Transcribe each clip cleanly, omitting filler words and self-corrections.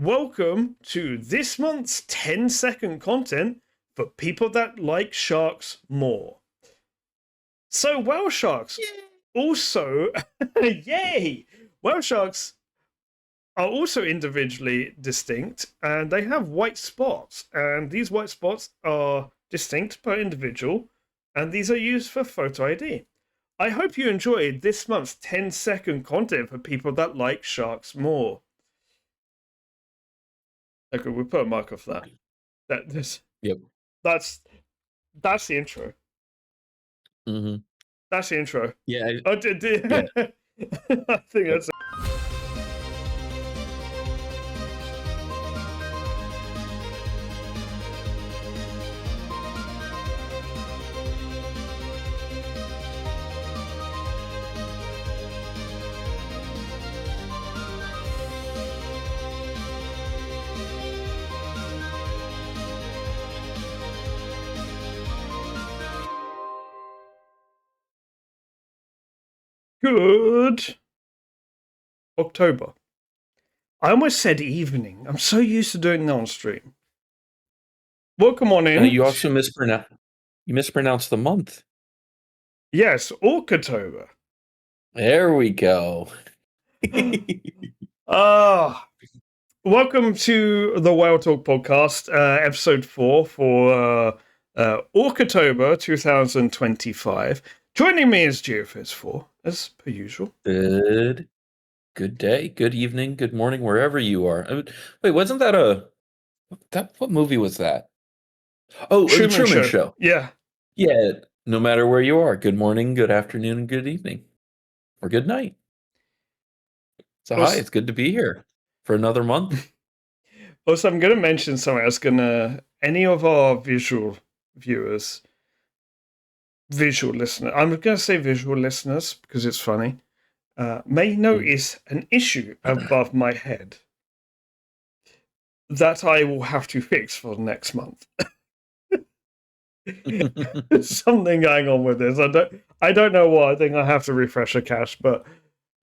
welcome to this month's 10-second content for people that like sharks more. So, whale sharks also, yay! Whale sharks are also individually distinct and they have white spots. And these white spots are distinct per individual, and these are used for photo ID. I hope you enjoyed this month's 10-second content for people that like sharks more. Okay, we'll put a marker for that. Yep. That's the intro. Mm-hmm. That's the intro. Yeah. Yeah. I think that's. Good October. I almost said evening. I'm so used to doing that on stream. Welcome on in. You also mispronounced the month. Yes, Orcatober. There we go. Welcome to the Whale Talk podcast, episode 4 for Orcatober 2025. Joining me is Geophys4, as per usual. Good day, good evening, good morning, wherever you are. Wait, wasn't that what movie was that? Oh, Truman Show. Yeah. Yeah, no matter where you are, good morning, good afternoon, and good evening. Or good night. So hi, it's good to be here for another month. Also, I'm going to mention something. Any of our visual viewers, visual listeners, I'm going to say visual listeners because it's funny, may notice an issue above my head that I will have to fix for next month. Something going on with this. I don't know what. I think I have to refresh a cache, but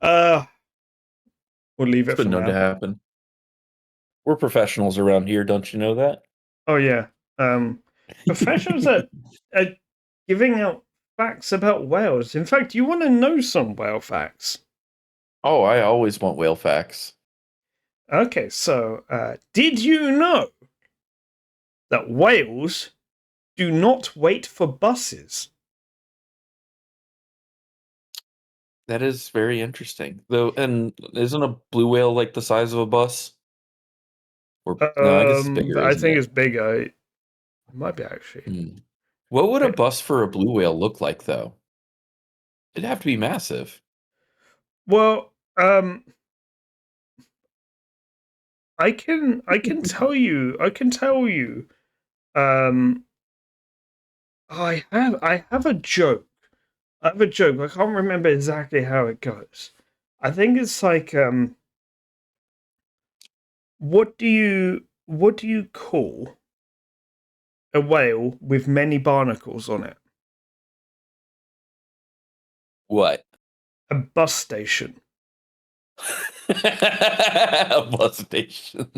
we'll leave it for now. To happen. We're professionals around here, don't you know that? Oh yeah, professionals at giving out facts about whales. In fact, you want to know some whale facts? Oh, I always want whale facts. Okay, so did you know that whales do not wait for buses? That is very interesting, though. And isn't a blue whale like the size of a bus? Or no, I guess it's bigger. I think it's bigger. It might be actually. What would a bus for a blue whale look like, though? It'd have to be massive. Well, I can tell you. I have a joke. I can't remember exactly how it goes. I think it's like what do you call a whale with many barnacles on it? What? A bus station. A bus station.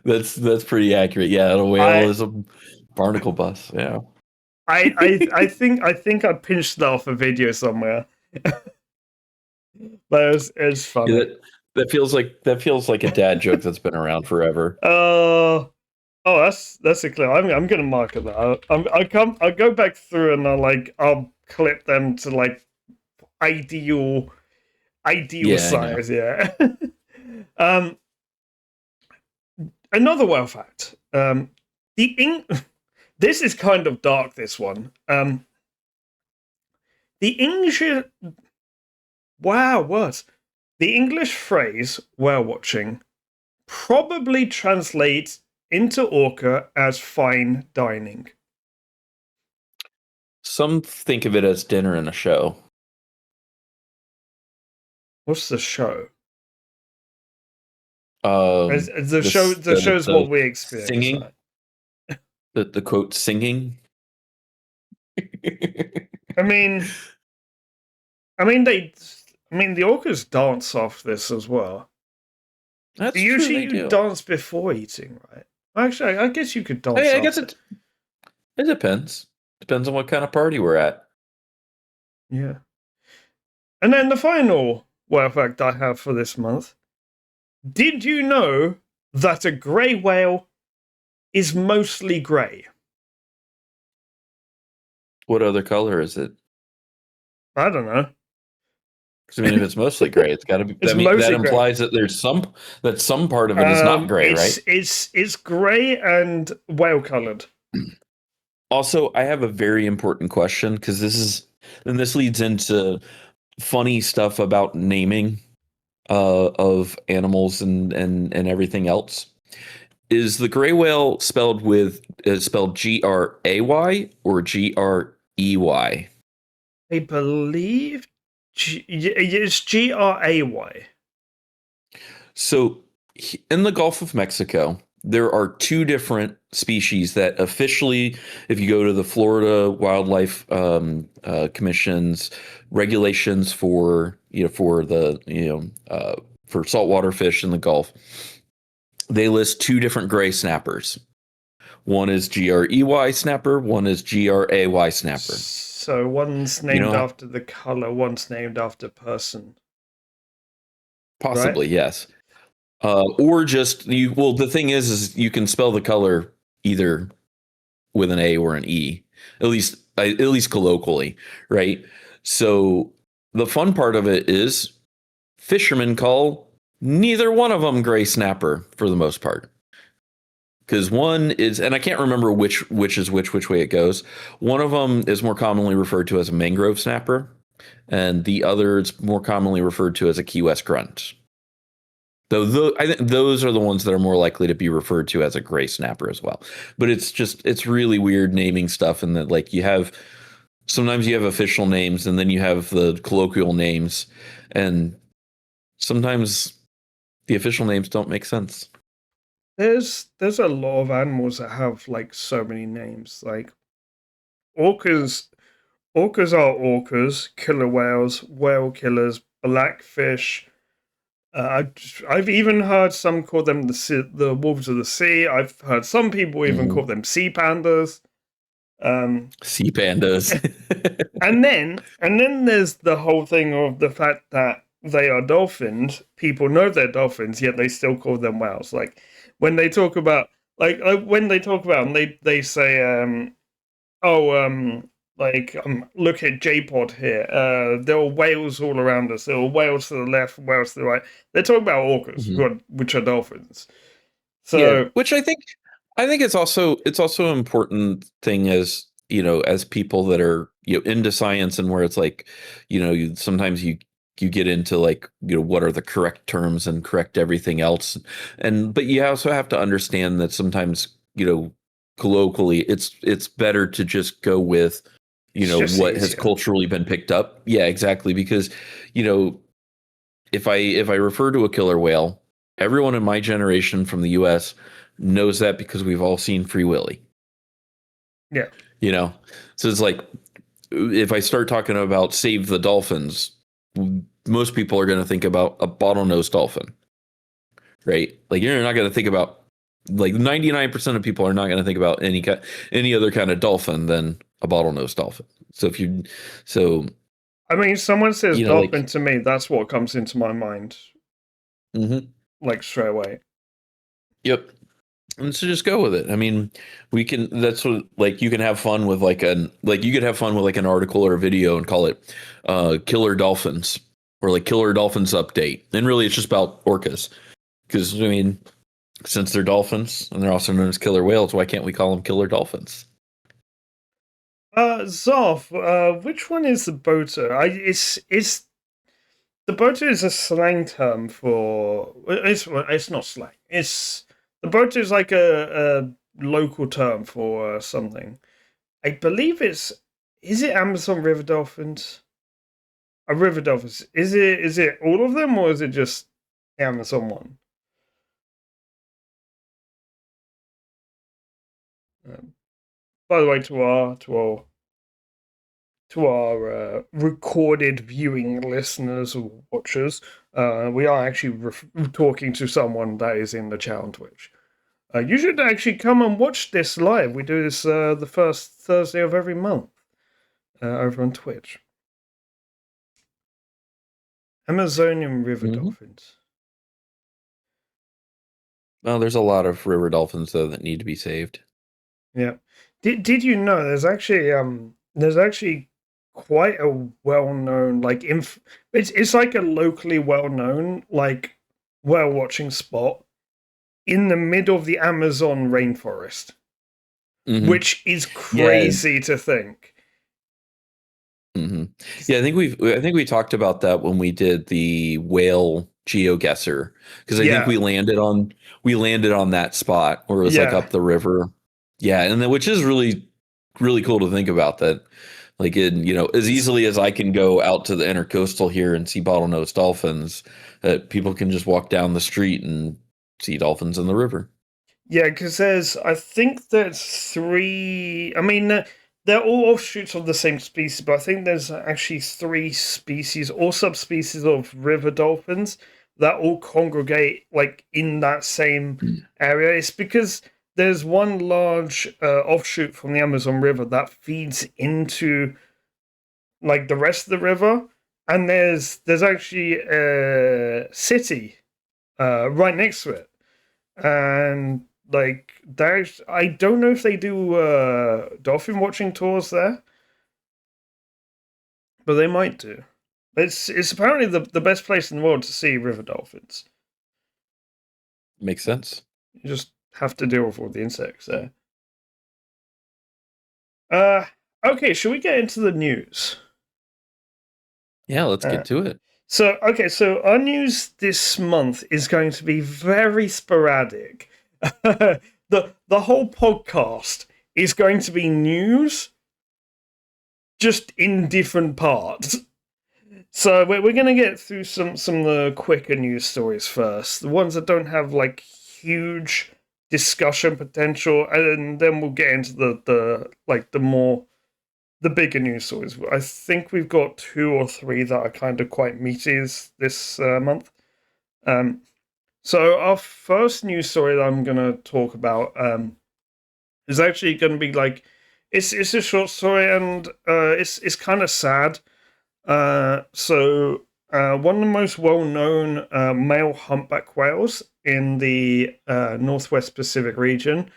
That's pretty accurate. Yeah, a whale is a barnacle bus. Yeah. I think I pinched that off a video somewhere. But it's funny. Yeah, that feels like a dad joke that's been around forever. Oh, that's a clip. I'm gonna market that. I'll go back through and I'll clip them to like ideal size. Yeah. Another whale fact. This is kind of dark. This one. The English. Wow, what? The English phrase "whale watching" probably translates into orca as fine dining. Some think of it as dinner and a show. What's the show? The show is what we experience. Singing. The quote singing. I mean, the orcas dance off this as well. That's true. Usually They you do. dance before eating, right? Actually, I guess you could dance I guess after. it depends. Depends on what kind of party we're at. Yeah. And then the final whale fact I have for this month. Did you know that a grey whale is mostly grey? What other color is it? I don't know. Because I mean, if it's mostly gray, it's got to be. It's That mostly grey. implies that there's some part of it is not gray, right? It's grey and whale coloured. Also, I have a very important question because this leads into funny stuff about naming of animals and everything else. Is the gray whale spelled Gray or Grey? I believe it's Gray. So in the Gulf of Mexico, there are two different species that officially, if you go to the Florida Wildlife Commission's regulations for for saltwater fish in the Gulf, they list two different gray snappers. One is Grey snapper, one is Gray snapper. So one's You named know, after the color, one's named after person, right? possibly yes. Or just you. Well, the thing is you can spell the color either with an A or an E, at least colloquially, right? So the fun part of it is fishermen call neither one of them gray snapper for the most part, because one is, and I can't remember which is which way it goes. One of them is more commonly referred to as a mangrove snapper, and the other is more commonly referred to as a Key West grunt. Though I think those are the ones that are more likely to be referred to as a gray snapper as well. But it's really weird naming stuff, and that like sometimes you have official names and then you have the colloquial names, and sometimes the official names don't make sense. There's a lot of animals that have like so many names. Like orcas, orcas are orcas, killer whales, whale killers, blackfish. I've even heard some call them the wolves of the sea. I've heard some people even call them sea pandas. Um, Sea pandas. and then there's the whole thing of the fact that they are dolphins. People know they're dolphins, yet they still call them whales. Like when they talk about, when they talk about them, they say, oh, look at J-Pod here. There are whales all around us. There are whales to the left, whales to the right. They're talking about orcas, which are dolphins. Yeah, So which I think it's also an important thing, as as people that are into science, and where it's like sometimes you get into like what are the correct terms and correct everything else, and but you also have to understand that sometimes colloquially it's better to just go with it's just what has easier. culturally been picked up. Yeah, exactly, because you know if I refer to a killer whale, everyone in my generation from the U.S. knows that because we've all seen Free Willy. Yeah. You know, so it's like if I start talking about Save the Dolphins, most people are going to think about a bottlenose dolphin, right? Like you're not going to think about, like 99% of people are not going to think about any other kind of dolphin than a bottlenose dolphin. So if you so I mean, someone says like dolphin to me, that's what comes into my mind, mhm. like straight away. Yep. And so just go with it. I mean, we can. That's what, like, you can have fun with you could have fun with like an article or a video and call it "Killer Dolphins" or like "Killer Dolphins Update." And really, it's just about orcas, because I mean, since they're dolphins and they're also known as killer whales, why can't we call them killer dolphins? Zoff, which one is the boater? It's the boater is a slang term for it's not slang. It's the boater is like a local term for something. I believe is it Amazon river dolphins? A river dolphins. Is it all of them or is it just the Amazon one? Um, by the way, to our to our recorded viewing listeners or watchers, we are actually talking to someone that is in the chat on Twitch. You should actually come and watch this live. We do this the first Thursday of every month over on Twitch. Amazonian river dolphins. Well, there's a lot of river dolphins though that need to be saved. Yeah. Did you know there's actually quite a well-known it's like a locally well-known like whale watching spot in the middle of the Amazon rainforest, which is crazy to think. Yeah, I think we talked about that when we did the whale geoguesser, because I think we landed on that spot where it was like up the river. Yeah, and then, which is really really cool to think about that. Like, in, as easily as I can go out to the intercoastal here and see bottlenose dolphins, people can just walk down the street and see dolphins in the river. Yeah, because I think there's three. I mean, they're all offshoots of the same species, but I think there's actually three species or subspecies of river dolphins that all congregate like in that same area. It's because there's one large offshoot from the Amazon River that feeds into like the rest of the river, and there's actually a city right next to it, and like there's I don't know if they do dolphin watching tours there, but they might do. It's apparently the best place in the world to see river dolphins. Makes sense. You just have to deal with all the insects there. Okay, should we get into the news? Yeah, let's get to it. So our news this month is going to be very sporadic. The whole podcast is going to be news, just in different parts. So we're going to get through some of the quicker news stories first, the ones that don't have like huge discussion potential, and then we'll get into the bigger news stories. I think we've got 2 or 3 that are kind of quite meaty this month. So our first news story that I'm going to talk about is actually going to be like it's a short story, and it's kind of sad. So one of the most well-known male humpback whales in the Northwest Pacific region,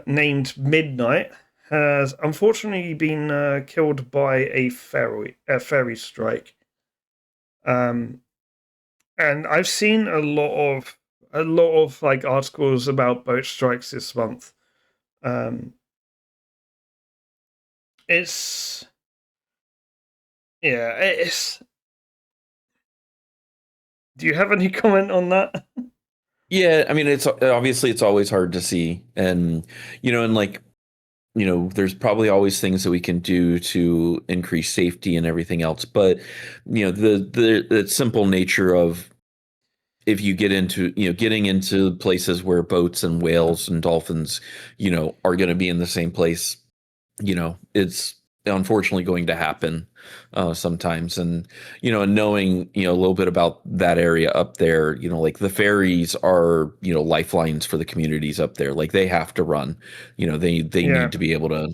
named Midnight, has unfortunately been killed by a ferry strike. And I've seen a lot of like articles about boat strikes this month. It's Do you have any comment on that? Yeah, I mean, it's always hard to see, and there's probably always things that we can do to increase safety and everything else. But, the simple nature of, if you get into, getting into places where boats and whales and dolphins, are going to be in the same place, it's unfortunately going to happen sometimes. And, and knowing, a little bit about that area up there, like the ferries are, lifelines for the communities up there. Like, they have to run, they need to be able to,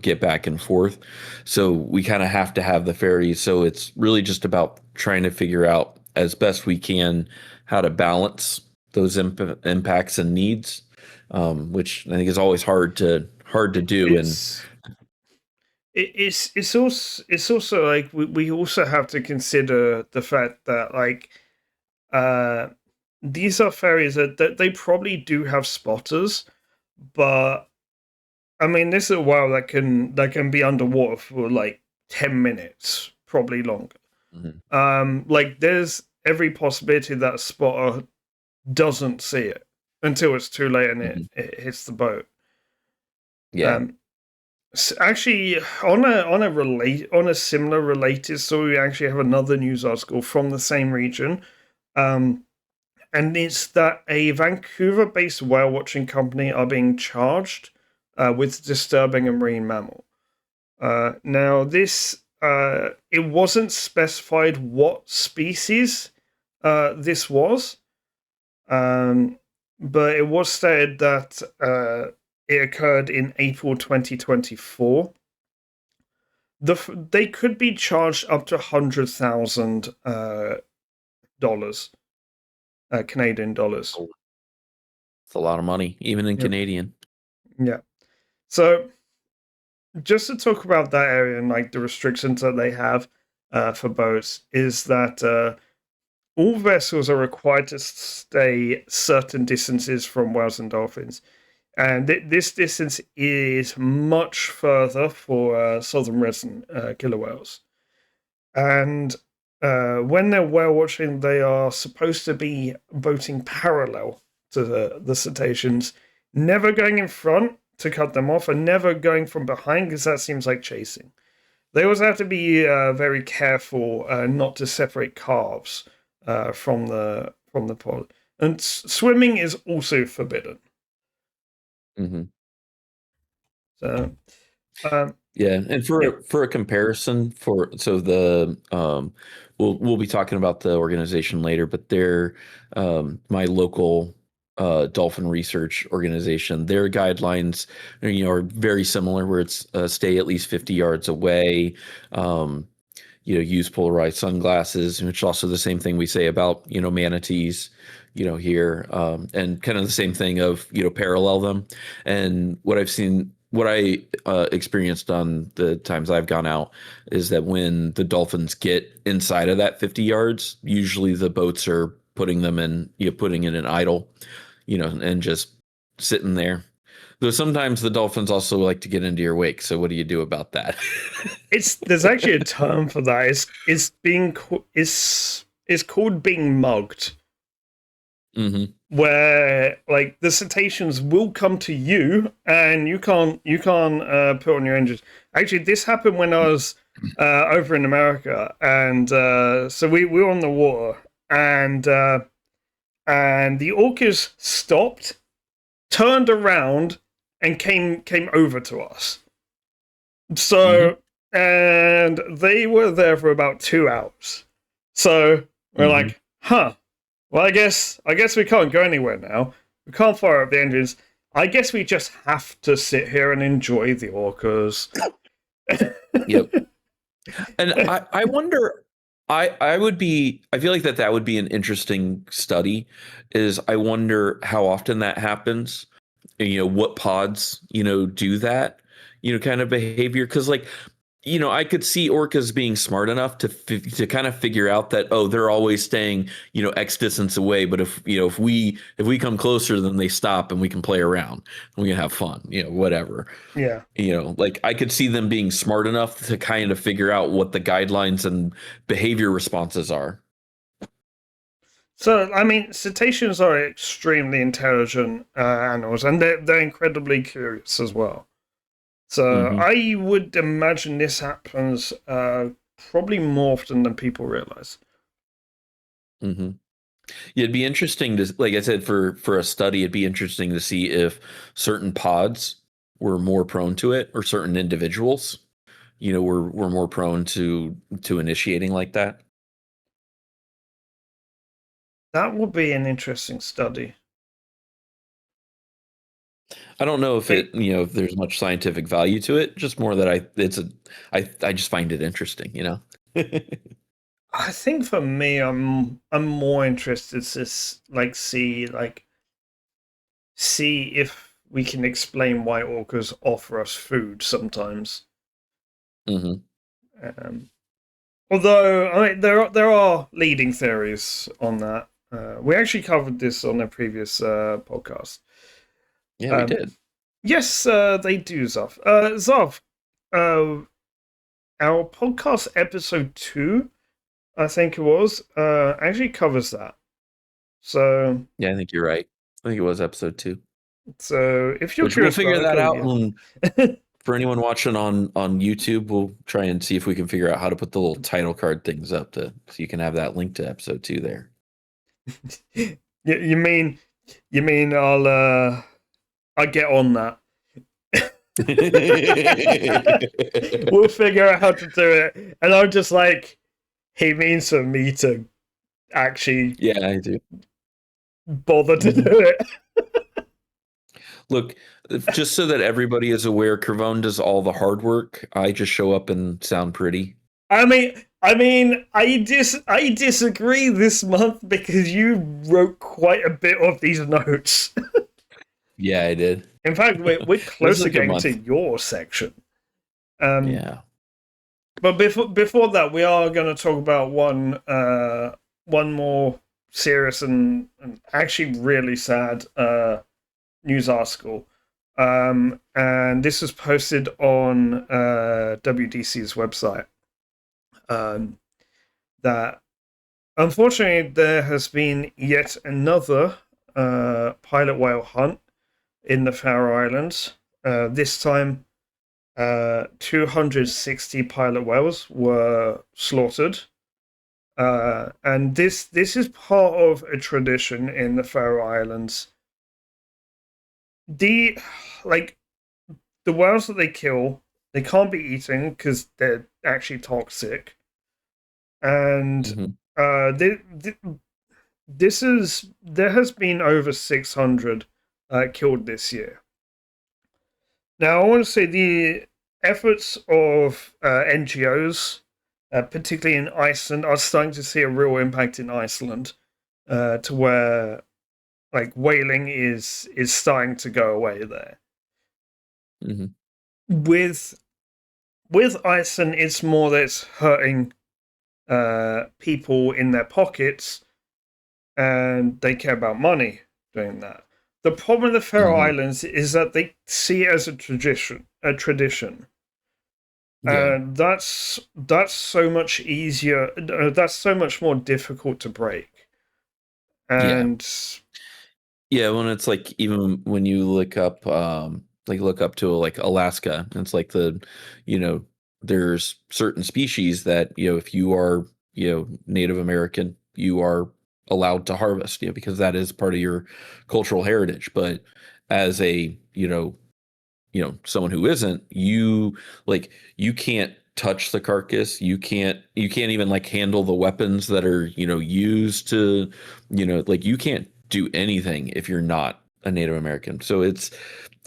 get back and forth. So we kind of have to have the ferries. So it's really just about trying to figure out as best we can how to balance those impacts and needs, which I think is always hard to do. It's also like we also have to consider the fact that like these are ferries that they probably do have spotters, but I mean, this is a whale that can be underwater for like 10 minutes, probably longer. Like there's every possibility that a spotter doesn't see it until it's too late and it hits the boat. Yeah. Actually, on a similar related story, we actually have another news article from the same region, and it's that a Vancouver-based whale watching company are being charged with disturbing a marine mammal. Now, this it wasn't specified what species this was, but it was stated that it occurred in April 2024. They could be charged up to $100,000 Canadian dollars. It's a lot of money, even in Yep. Canadian. Yeah. So, just to talk about that area and like the restrictions that they have for boats, is that all vessels are required to stay certain distances from whales and dolphins. And this distance is much further for southern resident killer whales. And when they're whale watching, they are supposed to be boating parallel to the cetaceans, never going in front to cut them off, and never going from behind because that seems like chasing. They also have to be very careful not to separate calves from the pod, and swimming is also forbidden. Mm-hmm. So, yeah, and for a comparison, so the we'll be talking about the organization later, but they're my local dolphin research organization. Their guidelines, are very similar, where it's stay at least 50 yards away. Use polarized sunglasses, which is also the same thing we say about manatees. Here, and kind of the same thing of parallel them. And what I experienced on the times I've gone out is that when the dolphins get inside of that 50 yards, usually the boats are putting them in, putting in an idle, and just sitting there. Though sometimes the dolphins also like to get into your wake. So what do you do about that? there's actually a term for that. It's called being mugged. Mm-hmm. Where like the cetaceans will come to you and you can't put on your engines. Actually, this happened when I was over in America, and so we were on the water, and the orcas stopped, turned around, and came over to us. So and they were there for about 2 hours. So we're like, huh. Well, I guess we can't go anywhere now. We can't fire up the engines. I guess we just have to sit here and enjoy the orcas. Yep. And I wonder, I feel like that would be an interesting study. Is I wonder how often that happens. What pods do that kind of behavior, because like. I could see orcas being smart enough to kind of figure out that, oh, they're always staying, X distance away. But if we come closer, then they stop and we can play around. We can have fun, whatever. Yeah. Like I could see them being smart enough to kind of figure out what the guidelines and behavior responses are. So, I mean, cetaceans are extremely intelligent animals, and they're incredibly curious as well. So I would imagine this happens probably more often than people realize. Mm-hmm. Yeah, it'd be interesting to, like I said, for a study, it'd be interesting to see if certain pods were more prone to it, or certain individuals, were more prone to initiating like that. That would be an interesting study. I don't know if if there's much scientific value to it. Just more that I just find it interesting. I think for me, I'm more interested to see if we can explain why orcas offer us food sometimes. Although I mean, there are leading theories on that. We actually covered this on a previous podcast. Yeah, we did. Yes, they do, Zav. Zav, our podcast episode 2, I think it was, actually covers that. So yeah, I think you're right. I think it was episode 2. So if you're curious, we'll figure that out. Yeah. For anyone watching on YouTube, we'll try and see if we can figure out how to put the little title card things up so you can have that link to episode 2 there. You mean I'll get on that? We'll figure out how to do it. And I'm just like, he means for me to actually Yeah, I do. bother to do it. Look, just so that everybody is aware, Cravone does all the hard work. I just show up and sound pretty. I disagree this month because you wrote quite a bit of these notes. Yeah, I did. In fact, we're This close is to a good getting to month. your section. Yeah. But before that, we are going to talk about one more serious and actually really sad news article. And this was posted on WDC's website. That unfortunately there has been yet another pilot whale hunt in the Faroe Islands. This time, 260 pilot whales were slaughtered. And this is part of a tradition in the Faroe Islands. The whales that they kill, they can't be eaten because they're actually toxic. And there has been over 600 killed this year. Now, I want to say the efforts of NGOs, particularly in Iceland, are starting to see a real impact in Iceland, to where like whaling is starting to go away there. With Iceland, it's more that it's hurting people in their pockets, and they care about money doing that. The problem with the Faroe Islands is that they see it as a tradition. Yeah. And that's so much easier. That's so much more difficult to break. And yeah, when it's like even when you look up to like Alaska, it's like there's certain species that if you are Native American, you are allowed to harvest, because that is part of your cultural heritage. But as a someone who isn't, you can't touch the carcass. You can't even like handle the weapons that are used to you can't do anything if you're not a Native American. So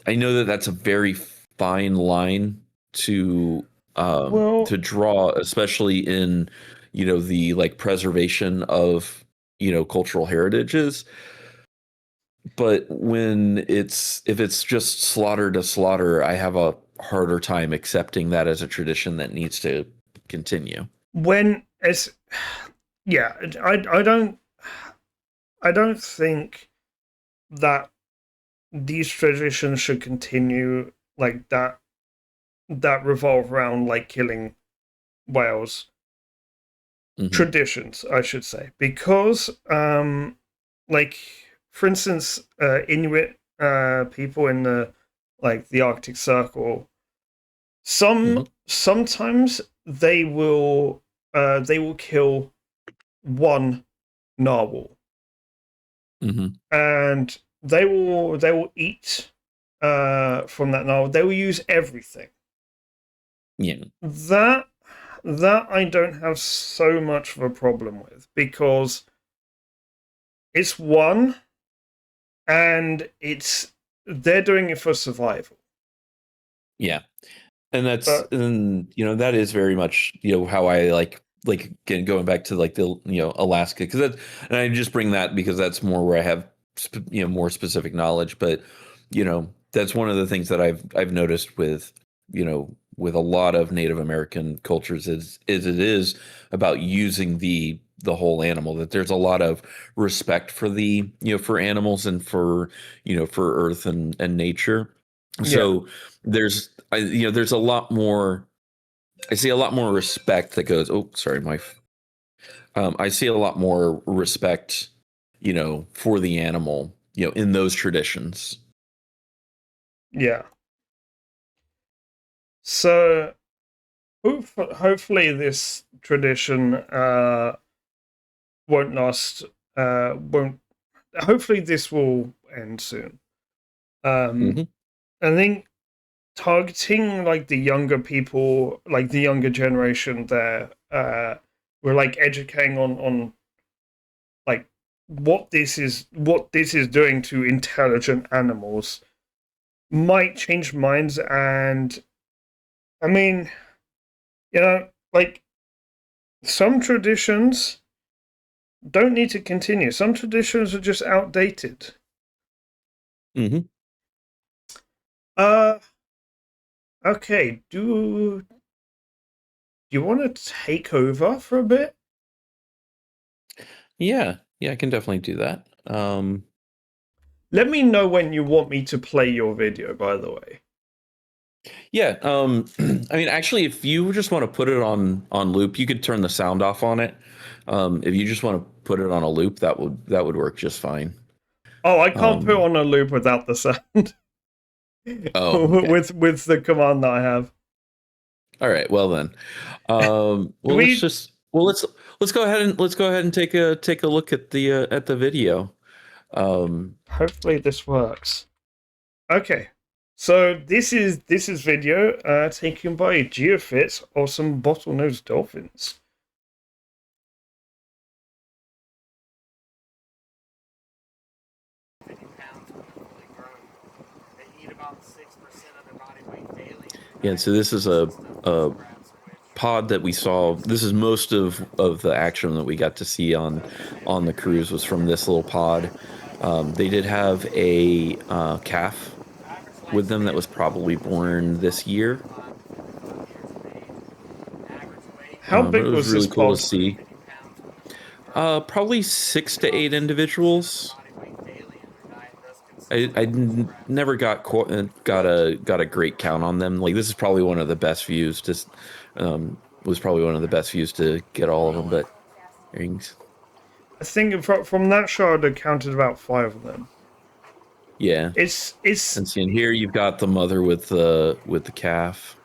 I know that that's a very fine line to draw, especially in the like preservation of cultural heritages. But if it's just slaughter to slaughter, I have a harder time accepting that as a tradition that needs to continue. when it's yeah, I don't think that these traditions should continue like that revolve around like killing whales. Traditions, I should say, because like for instance, Inuit people in the Arctic Circle, sometimes they will kill one narwhal, and they will eat from that narwhal. They will use everything. Yeah. That I don't have so much of a problem with, because it's one, and they're doing it for survival. Yeah. And that is very much how I like again, going back to like the Alaska, because and I just bring that because that's more where I have more specific knowledge. But that's one of the things that I've noticed with with a lot of Native American cultures is it is about using the whole animal, that there's a lot of respect for the for animals and for for earth and nature. So there's there's a lot more. I see a lot more respect that goes. Oh, sorry, I see a lot more respect, for the animal, in those traditions. Yeah. So hopefully this tradition won't last. Won't. Hopefully this will end soon. I think targeting like the younger people, like the younger generation there. We're like educating on like what this is doing to intelligent animals might change minds. And I mean, like some traditions don't need to continue. Some traditions are just outdated. Mm-hmm. Uh okay, do you want to take over for a bit? Yeah, I can definitely do that. Let me know when you want me to play your video, by the way. Yeah, I mean, actually, if you just want to put it on loop, you could turn the sound off on it. If you just want to put it on a loop, that would work just fine. Oh, I can't put Um, on a loop without the sound. oh, okay. with the command that I have. All right. Well then, Do well we let's go ahead and take a look at the video. Um, hopefully this works. Okay. So this is video taken by Geofits of some bottlenose dolphins. yeah. So this is a pod that we saw. This is most of the action that we got to see on the cruise was from this little pod. They did have a calf with them that was probably born this year. How But big it was was this really cool to pod? see. Probably 6 to 8 individuals. Never got a great count on them. Like this is probably one of the best views. Just was probably one of the best views to get all of them. But rings, I think from that shot I counted about 5 of them. yeah. It's And seeing here, you've got the mother with the calf.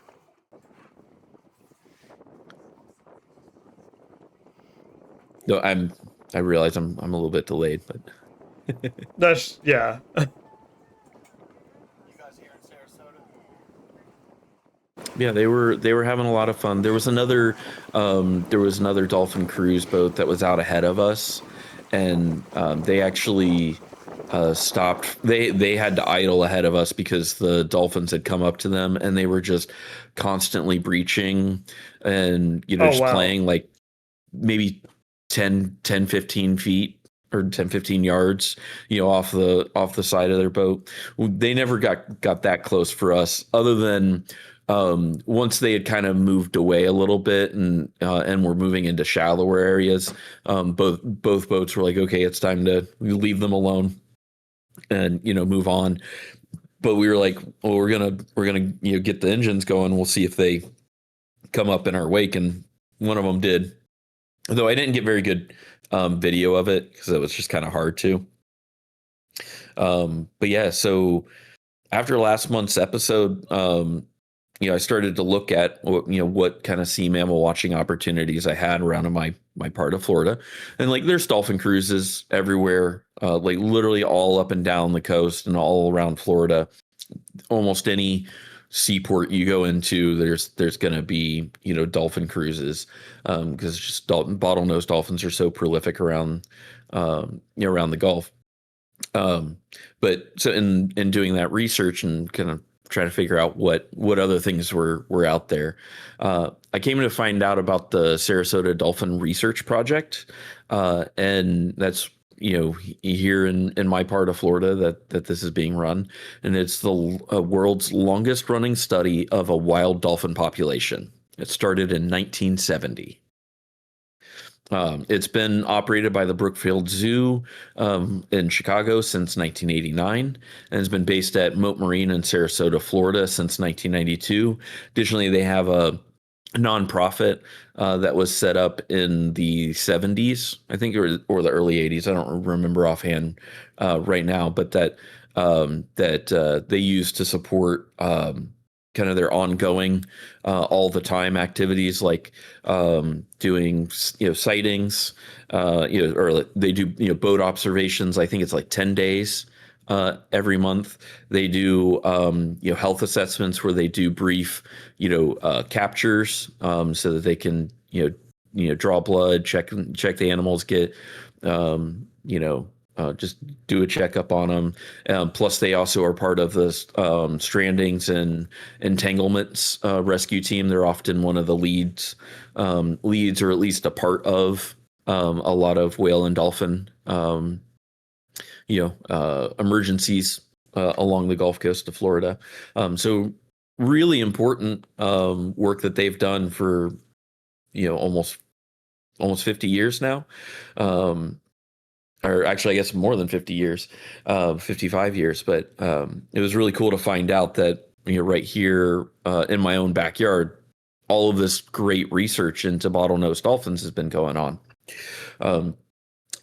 No, I realize I'm a little bit delayed, but that's yeah. yeah, they were having a lot of fun. There was another dolphin cruise boat that was out ahead of us, and they actually stopped. They had to idle ahead of us because the dolphins had come up to them and they were just constantly breaching and Oh just wow. playing like maybe 15 feet or 10 15 yards off the side of their boat. They never got that close for us other than once they had kind of moved away a little bit and were moving into shallower areas. Both boats were like, okay, it's time to leave them alone and move on. But we were like, well, we're gonna get the engines going. We'll see if they come up in our wake, and one of them did. Though I didn't get very good video of it because it was just kind of hard to. But yeah, so after last month's episode, I started to look at what kind of sea mammal watching opportunities I had around in my part of Florida, and like there's dolphin cruises everywhere, like literally all up and down the coast and all around Florida. Almost any seaport you go into, there's going to be dolphin cruises because just bottlenose dolphins are so prolific around around the Gulf. Um, but so in doing that research and kind of trying to figure out what other things were out there, I came to find out about the Sarasota Dolphin Research Project, and that's here in my part of Florida that this is being run, and it's the world's longest running study of a wild dolphin population. It started in 1970. It's been operated by the Brookfield Zoo in Chicago since 1989 and has been based at Mote Marine in Sarasota, Florida since 1992. Additionally, they have a nonprofit that was set up in the 70s, I think, or the early 80s. I don't remember offhand right now, but that they use to support kind of their ongoing all the time activities like doing sightings or they do boat observations. I think it's like 10 days every month. They do health assessments where they do brief captures so that they can draw blood, check the animals, get just do a checkup on them. Plus, they also are part of the strandings and entanglements rescue team. They're often one of the leads, or at least a part of a lot of whale and dolphin, emergencies along the Gulf Coast of Florida. So really important work that they've done for almost 50 years now. Or actually, I guess more than 50 years, 55 years. But it was really cool to find out that right here in my own backyard, all of this great research into bottlenose dolphins has been going on.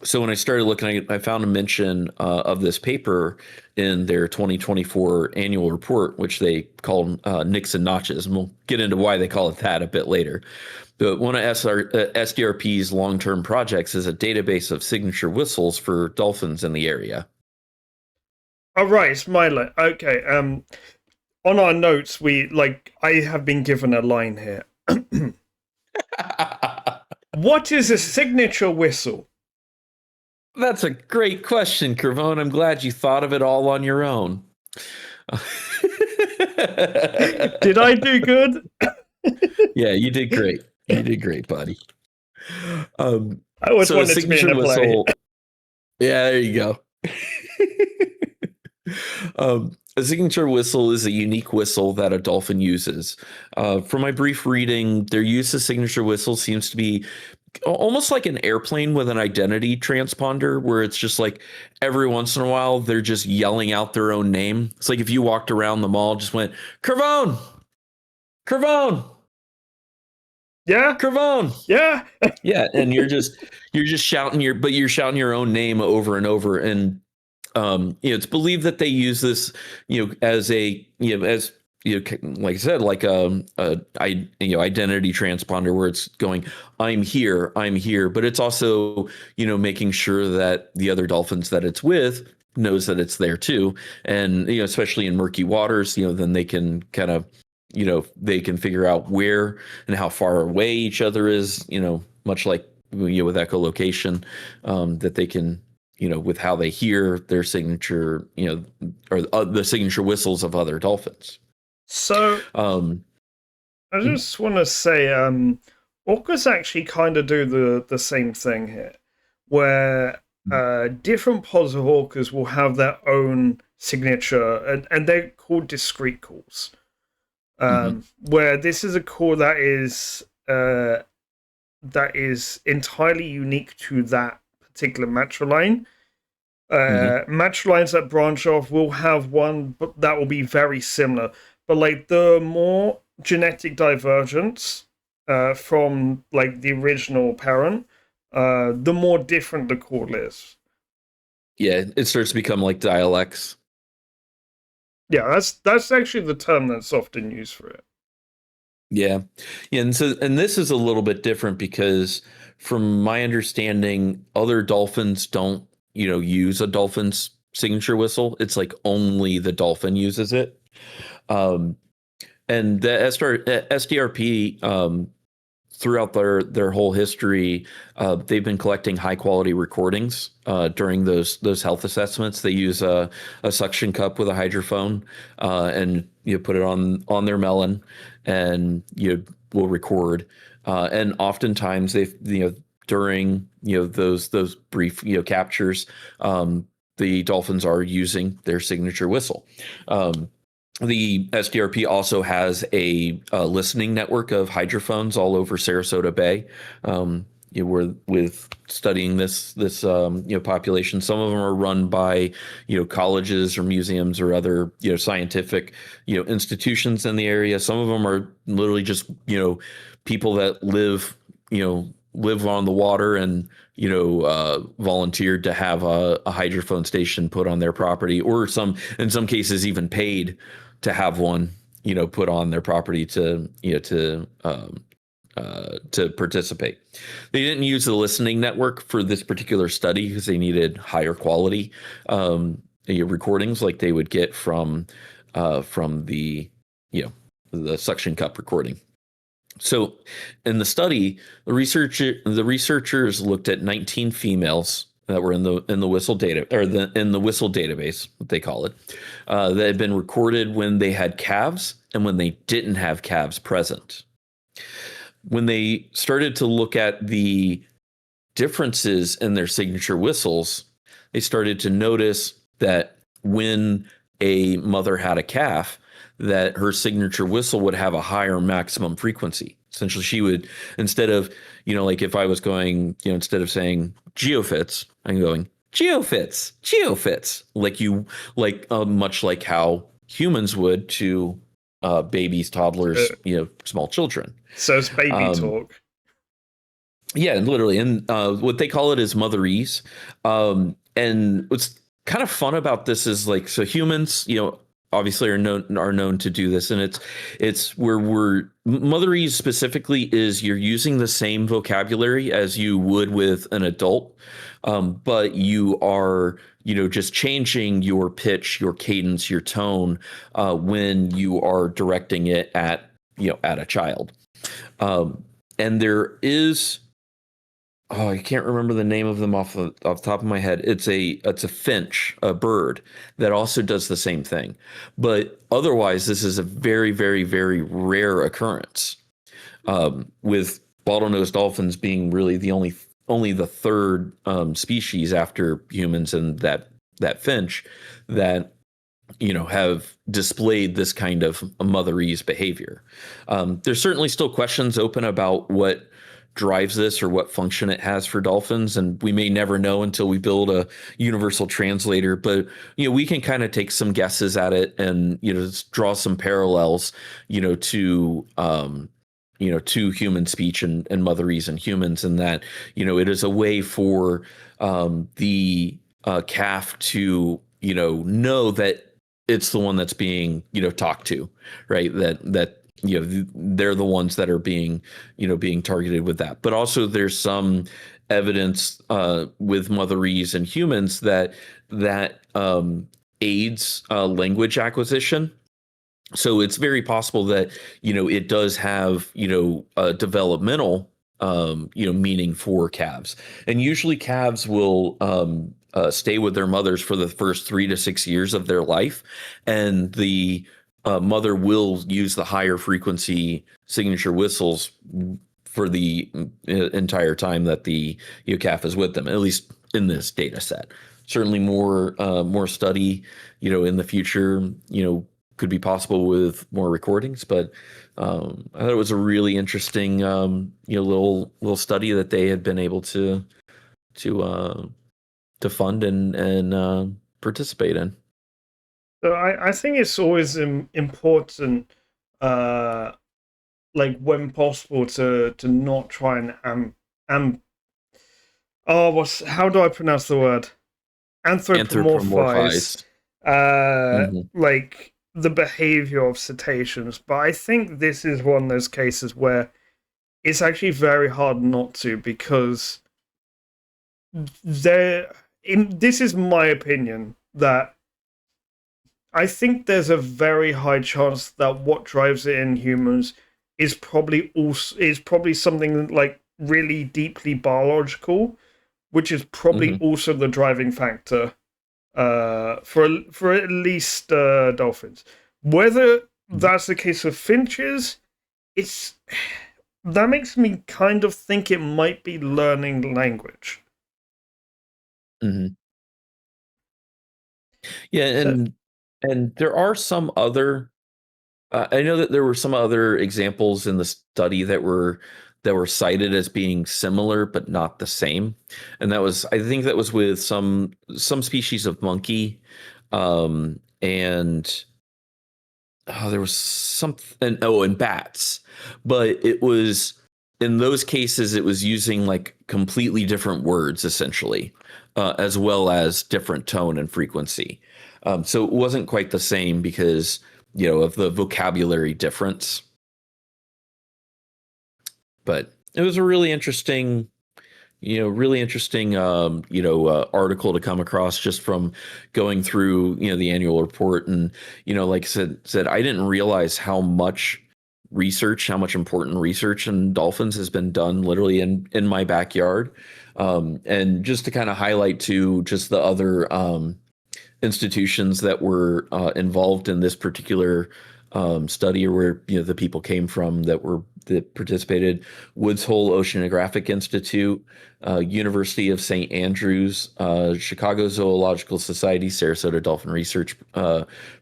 So when I started looking, I found a mention of this paper in their 2024 annual report, which they call Nicks and Notches. And we'll get into why they call it that a bit later. But one of SDRP's long-term projects is a database of signature whistles for dolphins in the area. Oh, right, it's Milo. Okay. On our notes, I have been given a line here. What is a signature whistle? That's a great question, Kervone. I'm glad you thought of it all on your own. Did I do good? Yeah, you did great. You did great, buddy. I always wanted to be in a play. Yeah, there you go. A signature whistle is a unique whistle that a dolphin uses. From my brief reading, their use of signature whistle seems to be almost like an airplane with an identity transponder, where it's just like every once in a while they're just yelling out their own name. It's like if you walked around the mall, just went, Kervone! Kervone! Yeah. Kervone. Yeah. Yeah. And you're just shouting you're shouting your own name over and over. And, it's believed that they use this, as like I said, like identity transponder, where it's going, I'm here. But it's also, making sure that the other dolphins that it's with knows that it's there too. And, especially in murky waters, then they can kind of, they can figure out where and how far away each other is, much like with echolocation, that they can, with how they hear their signature, or the signature whistles of other dolphins. So I just want to say, orcas actually kind of do the same thing here, where different pods of orcas will have their own signature, and they're called discrete calls. Where this is a call that is entirely unique to that particular matriline. Matrilines that branch off will have one, but that will be very similar. But like the more genetic divergence from like the original parent, the more different the call is. Yeah, it starts to become like dialects. Yeah, that's actually the term that's often used for it. Yeah, and this is a little bit different because, from my understanding, other dolphins don't, use a dolphin's signature whistle. It's like only the dolphin uses it. And the SDRP, throughout their whole history, they've been collecting high quality recordings during those health assessments. They use a suction cup with a hydrophone, and put it on their melon, and will record. And oftentimes during those brief captures, the dolphins are using their signature whistle. The SDRP also has a listening network of hydrophones all over Sarasota Bay. We're with studying this population. Some of them are run by colleges or museums or other scientific institutions in the area. Some of them are literally just people that live on the water and volunteered to have a hydrophone station put on their property, or in some cases even paid to have one put on their property to participate. They didn't use the listening network for this particular study because they needed higher quality. recordings like they would get from the the suction cup recording. So in the study, the researchers looked at 19 females that were in the whistle data, or in the whistle database, what they call it, that had been recorded when they had calves and when they didn't have calves present. When they started to look at the differences in their signature whistles, they started to notice that when a mother had a calf, that her signature whistle would have a higher maximum frequency. Essentially, she would, instead of, like if I was going, instead of saying geofits, I'm going geofits, geofits, much like how humans would to babies, toddlers, small children. So it's baby talk. Yeah, literally. And what they call it is motherese. And what's kind of fun about this is so humans, obviously are known to do this. And it's where motherese specifically is you're using the same vocabulary as you would with an adult. But you are, just changing your pitch, your cadence, your tone when you are directing it at a child. And there is, I can't remember the name of them off the top of my head. It's a finch, a bird that also does the same thing. But otherwise, this is a very, very, very rare occurrence. With bottlenose dolphins being really the only the third species after humans and that finch that have displayed this kind of motherese behavior. There's certainly still questions open about what drives this or what function it has for dolphins, and we may never know until we build a universal translator. But we can kind of take some guesses at it and draw some parallels to to human speech and motherese in humans, and that it is a way for the calf to know that it's the one that's being talked to, right? That they're the ones that are being targeted with that. But also there's some evidence with motherese and humans that aids language acquisition. So it's very possible that it does have a developmental meaning for calves. And usually calves will stay with their mothers for the first 3 to 6 years of their life, and the mother will use the higher frequency signature whistles for the entire time that the calf is with them, at least in this data set. Certainly more study in the future could be possible with more recordings, but I thought it was a really interesting little study that they had been able to fund and participate in. So I think it's always important, when possible, to not try and how do I pronounce the word? Anthropomorphize. Like the behavior of cetaceans. But I think this is one of those cases where it's actually very hard not to, because this is my opinion, that I think there's a very high chance that what drives it in humans is probably something like really deeply biological, which is probably also the driving factor for at least dolphins. Whether that's the case with finches, that makes me kind of think it might be learning language. Yeah, and there are some other. I know that there were some other examples in the study that were cited as being similar but not the same, and I think that was with some species of monkey, and there was something. And bats, but it was in those cases it was using completely different words essentially, as well as different tone and frequency. So it wasn't quite the same because of the vocabulary difference. But it was a really interesting really interesting, article to come across just from going through, the annual report. And, like I said, I didn't realize how much important research in dolphins has been done literally in my backyard. And just to kind of highlight to just the other institutions that were involved in this particular study, or where the people came from that participated: Woods Hole Oceanographic Institute, University of St. Andrews, Chicago Zoological Society, Sarasota Dolphin Research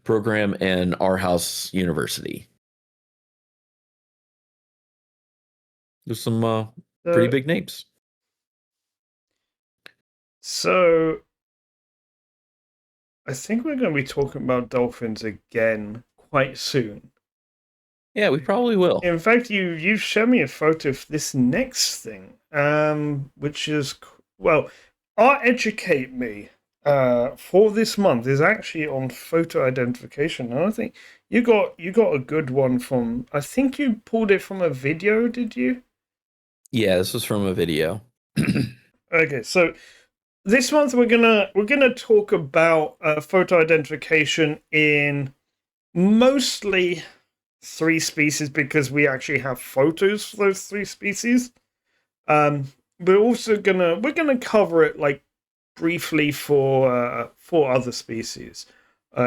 Program, and Our House University. There's some pretty big names. So I think we're going to be talking about dolphins again quite soon. Yeah, we probably will. In fact, you showed me a photo of this next thing, which is, well, Art Educate Me for this month is actually on photo identification. And I think you got a good one from, I think you pulled it from a video, did you? Yeah, this was from a video. Okay, so this month we're gonna talk about photo identification in mostly 3 species, because we actually have photos for those 3 species. We're also gonna cover it like briefly for other species,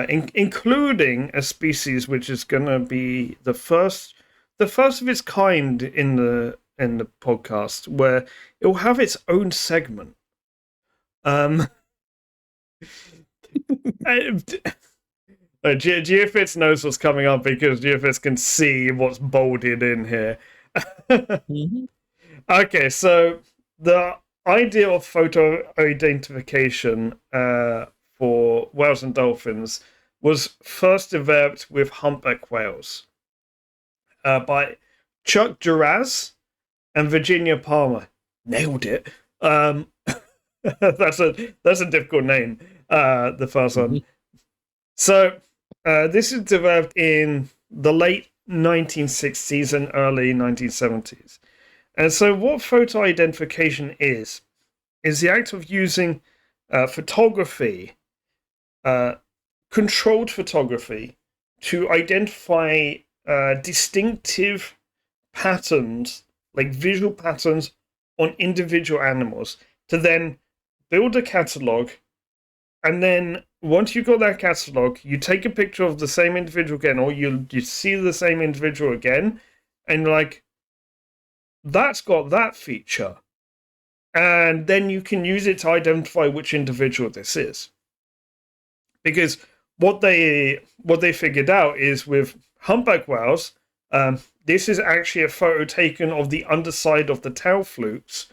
including a species which is gonna be the first of its kind in the podcast, where it will have its own segment. Geofits knows what's coming up because Geofits can see what's bolded in here. Mm-hmm. Okay, so the idea of photo identification for whales and dolphins was first developed with humpback whales by Chuck Duras and Virginia Palmer. Nailed it. That's a difficult name. The first one. So this is developed in the late 1960s and early 1970s. And so what photo identification is the act of using photography, controlled photography, to identify distinctive patterns, like visual patterns on individual animals, to then build a catalog. And then once you've got that catalog, you take a picture of the same individual again, or you see the same individual again, and you're like, that's got that feature. And then you can use it to identify which individual this is. Because what they figured out is, with humpback whales, this is actually a photo taken of the underside of the tail flukes,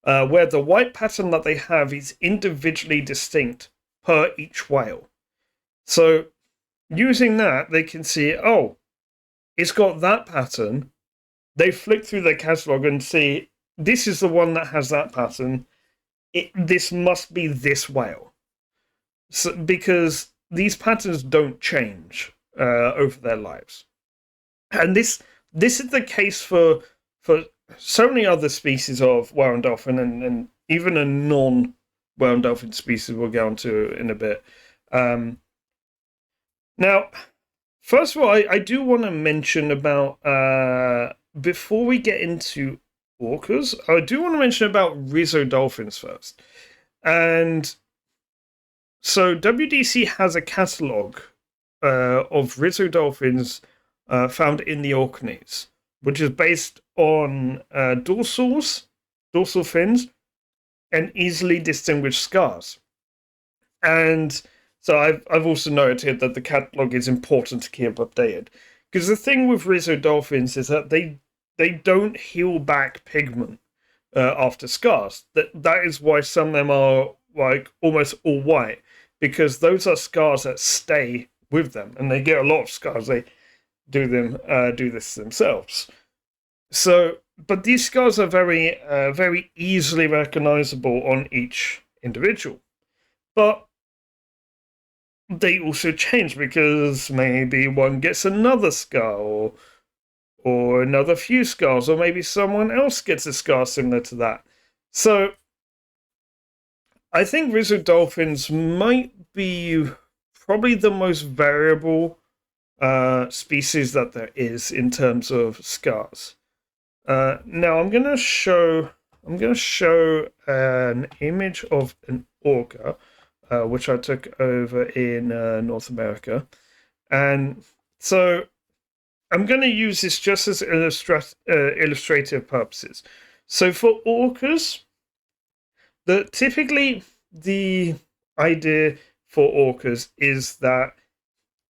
where the white pattern that they have is individually distinct per each whale. So using that, they can see, oh, it's got that pattern. They flick through their catalog and see, this is the one that has that pattern. This must be this whale. So, because these patterns don't change over their lives. And this is the case for so many other species of whale and dolphin, and even a non-whale and dolphin species we'll get onto in a bit. Now, first of all, I do want to mention about, before we get into orcas, I do want to mention about Rizzo dolphins first. And so WDC has a catalogue of Rizzo dolphins found in the Orkneys, which is based on dorsal fins, and easily distinguished scars. And so I've also noted that the catalogue is important to keep updated, because the thing with Rizzo dolphins is that they don't heal back pigment after scars. That is why some of them are like almost all white, because those are scars that stay with them, and they get a lot of scars. They do this themselves. So, but these scars are very very easily recognizable on each individual. But they also change, because maybe one gets another scar, or another few scars, or maybe someone else gets a scar similar to that. So I think Rizzo dolphins might be probably the most variable species that there is in terms of scars. Now I'm gonna show an image of an orca, which I took over in North America, and so I'm gonna use this just as illustrative purposes. So for orcas, typically the idea for orcas is that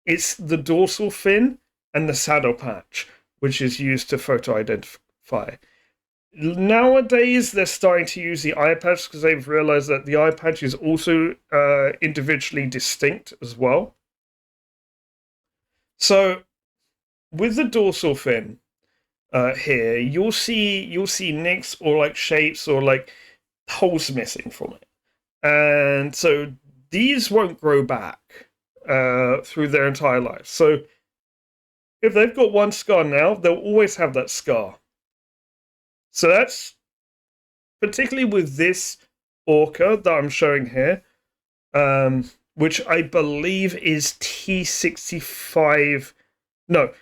it's the dorsal fin and the saddle patch, which is used to photo identify. Nowadays, they're starting to use the eye patch because they've realized that the eye patch is also individually distinct as well. So, with the dorsal fin here, you'll see nicks or like shapes or like holes missing from it, and so these won't grow back through their entire life. So, if they've got one scar now, they'll always have that scar. So that's particularly with this orca that I'm showing here, which I believe is T65. No,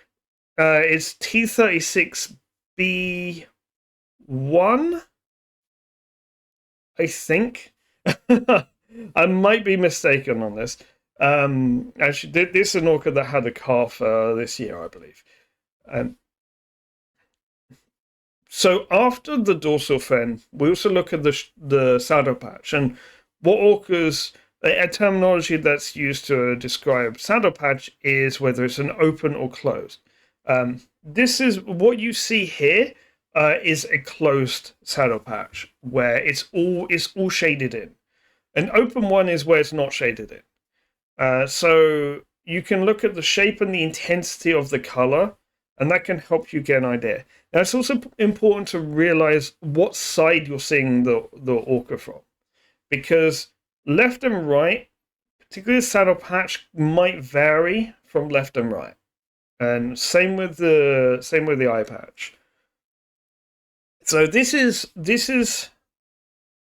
it's T36B1, I think. I might be mistaken on this. Actually, this is an orca that had a calf this year, I believe. So after the dorsal fin, we also look at the saddle patch, and what orcas, a terminology that's used to describe saddle patch is whether it's an open or closed. This is what you see here is a closed saddle patch where it's all shaded in. An open one is where it's not shaded in. So you can look at the shape and the intensity of the color, and that can help you get an idea. Now, it's also important to realize what side you're seeing the orca from, because left and right, particularly the saddle patch, might vary from left and right, and same with the eye patch. So this is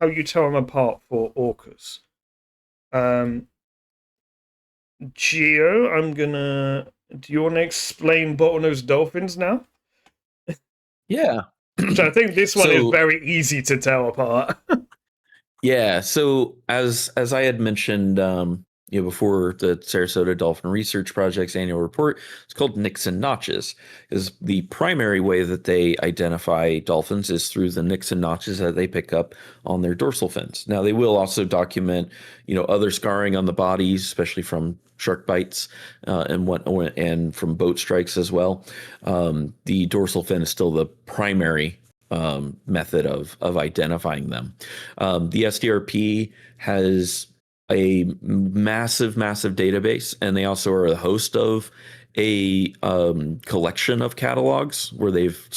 how you tell them apart for orcas. Gio, do you want to explain bottlenose dolphins now? Yeah. So I think this one is very easy to tell apart. Yeah. So as I had mentioned, before, the Sarasota Dolphin Research Project's annual report, it's called nicks and notches. Is the primary way that they identify dolphins is through the nicks and notches that they pick up on their dorsal fins. Now they will also document, other scarring on the bodies, especially from shark bites and from boat strikes as well. The dorsal fin is still the primary method of identifying them. The SDRP has a massive database, and they also are a host of a collection of catalogs where they've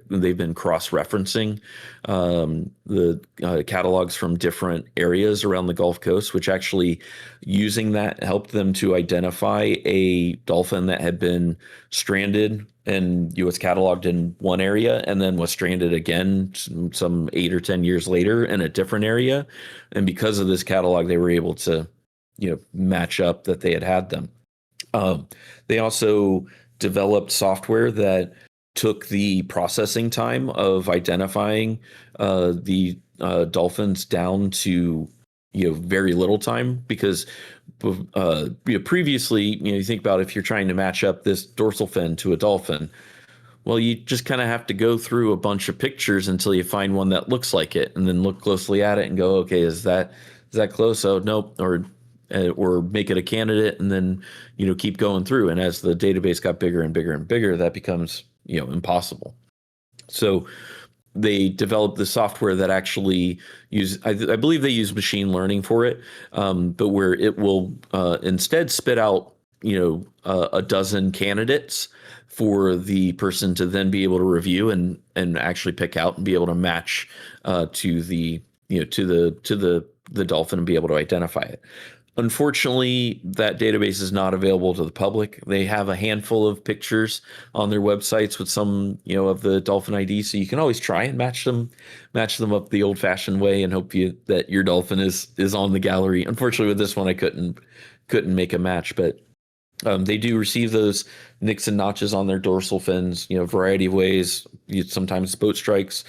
been cross-referencing the catalogs from different areas around the Gulf Coast, which actually, using that, helped them to identify a dolphin that had been stranded and was cataloged in one area and then was stranded again some 8 or 10 years later in a different area. And because of this catalog, they were able to, match up that they had them. They also developed software that took the processing time of identifying the dolphins down to very little time, because previously, you think about if you're trying to match up this dorsal fin to a dolphin, well, you just kind of have to go through a bunch of pictures until you find one that looks like it, and then look closely at it and go, okay, is that close? Oh, nope. Or make it a candidate, and then keep going through. And as the database got bigger and bigger and bigger, that becomes impossible. So they developed the software that actually I believe they use machine learning for it, but where it will instead spit out a dozen candidates for the person to then be able to review and actually pick out and be able to match to the to the dolphin and be able to identify it. Unfortunately, that database is not available to the public. They have a handful of pictures on their websites with some, of the dolphin ID, so you can always try and match them up the old-fashioned way, and hope that your dolphin is on the gallery. Unfortunately, with this one, I couldn't make a match, but they do receive those nicks and notches on their dorsal fins, a variety of ways. Sometimes boat strikes,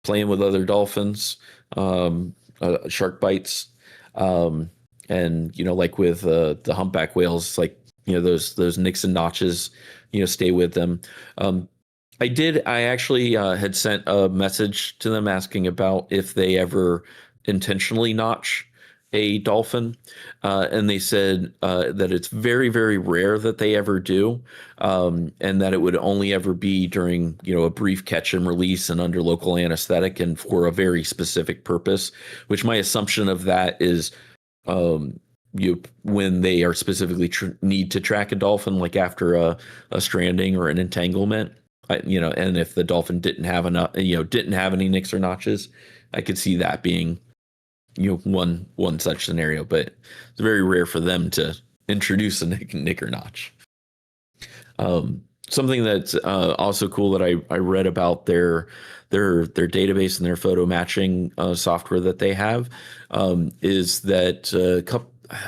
playing with other dolphins, shark bites. And like with the humpback whales, like those nicks and notches, stay with them. I actually had sent a message to them asking about if they ever intentionally notch a dolphin, and they said that it's very, very rare that they ever do, and that it would only ever be during a brief catch and release and under local anesthetic and for a very specific purpose. Which my assumption of that is when they are specifically need to track a dolphin, like after a stranding or an entanglement, and if the dolphin didn't have enough, didn't have any nicks or notches, I could see that being one such scenario. But it's very rare for them to introduce a nick or notch. Something that's also cool that I read about their database and their photo matching software that they have, is that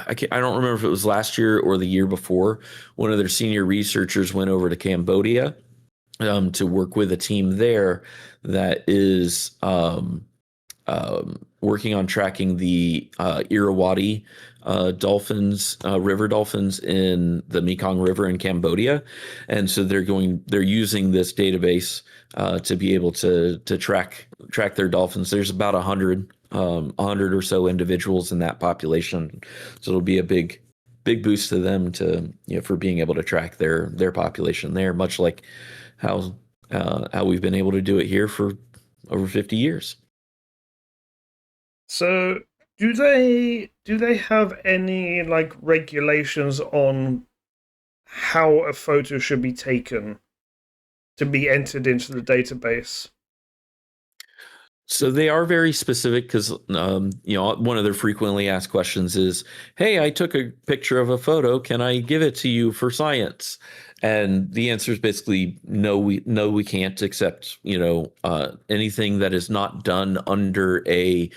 I don't remember if it was last year or the year before, one of their senior researchers went over to Cambodia to work with a team there that is working on tracking the Irrawaddy dolphins, river dolphins in the Mekong River in Cambodia, and so they're using this database to be able to track their dolphins. There's about 100 or so individuals in that population, so it'll be a big boost to them to for being able to track their population there, much like how we've been able to do it here for over 50 years. So, do they have any like regulations on how a photo should be taken to be entered into the database? So they are very specific because, one of their frequently asked questions is, "Hey, I took a picture of a photo. Can I give it to you for science?" And the answer is basically no. We can't accept anything that is not done under a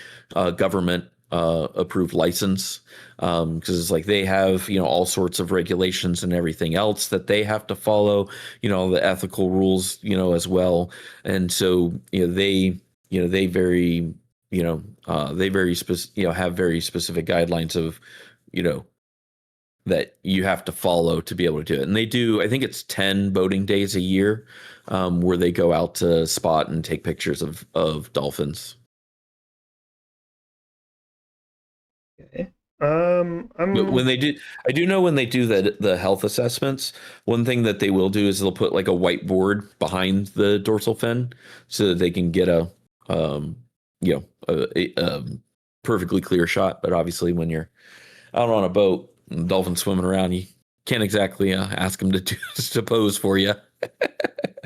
government approved license, because it's like they have all sorts of regulations and everything else that they have to follow, the ethical rules as well, and so they very have very specific guidelines of that you have to follow to be able to do it. And they do, I think it's 10 boating days a year, where they go out to spot and take pictures of dolphins. Okay. But when they do, I do know when they do the health assessments, one thing that they will do is they'll put like a whiteboard behind the dorsal fin so that they can get a perfectly clear shot. But obviously, when you're out on a boat and the dolphin's swimming around, you can't exactly ask them to pose for you.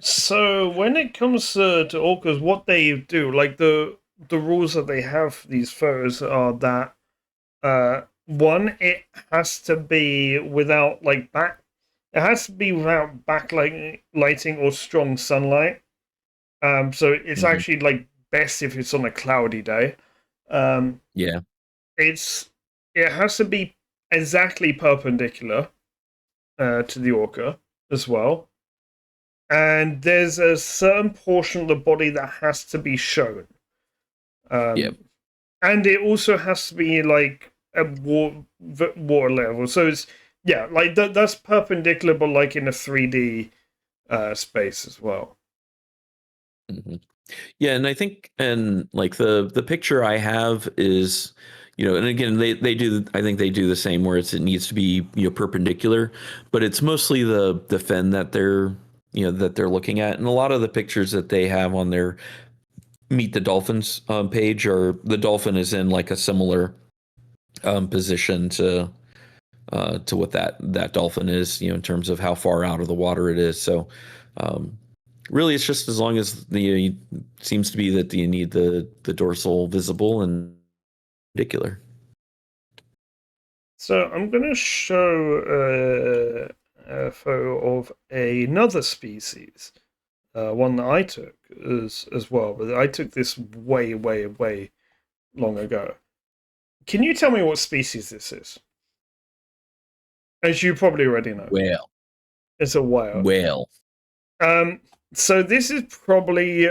So when it comes to orcas, what they do, like the rules that they have for these photos are that one, it has to be without it has to be without backlighting or strong sunlight. So it's actually like best if it's on a cloudy day. Yeah. It has to be exactly perpendicular to the orca as well. And there's a certain portion of the body that has to be shown. Yep. And it also has to be like a water level. So it's like that's perpendicular, but like in a 3D space as well. Mm-hmm. Yeah, and I think, and like the picture I have is, and again they do, I think they do the same where it needs to be perpendicular, but it's mostly the fin that they're looking at, and a lot of the pictures that they have on their Meet the Dolphins page, or the dolphin is in like a similar position to what that dolphin is, in terms of how far out of the water it is. So really, it's just as long as seems to be that you need the dorsal visible and perpendicular. So I'm going to show a photo of another species, one that I took as well, but I took this way, way, way long ago. Can you tell me what species this is? As you probably already know. Whale. It's a whale. Whale. So this is probably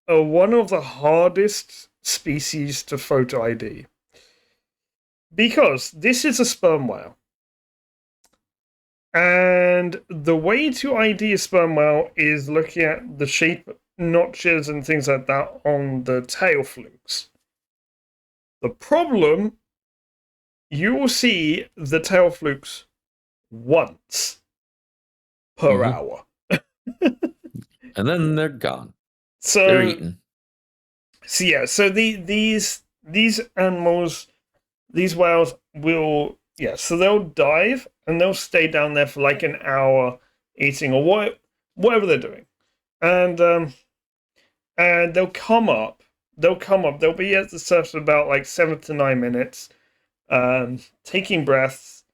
one of the hardest species to photo ID. Because this is a sperm whale. And the way to ID a sperm whale is looking at the shape, notches, and things like that on the tail flukes. The problem, you will see the tail flukes once per hour. And then they're gone. So they're eaten. So yeah, so these animals, these whales will, so they'll dive and they'll stay down there for like an hour eating or whatever they're doing, and they'll come up. They'll be at the surface about like 7 to 9 minutes, taking breaths,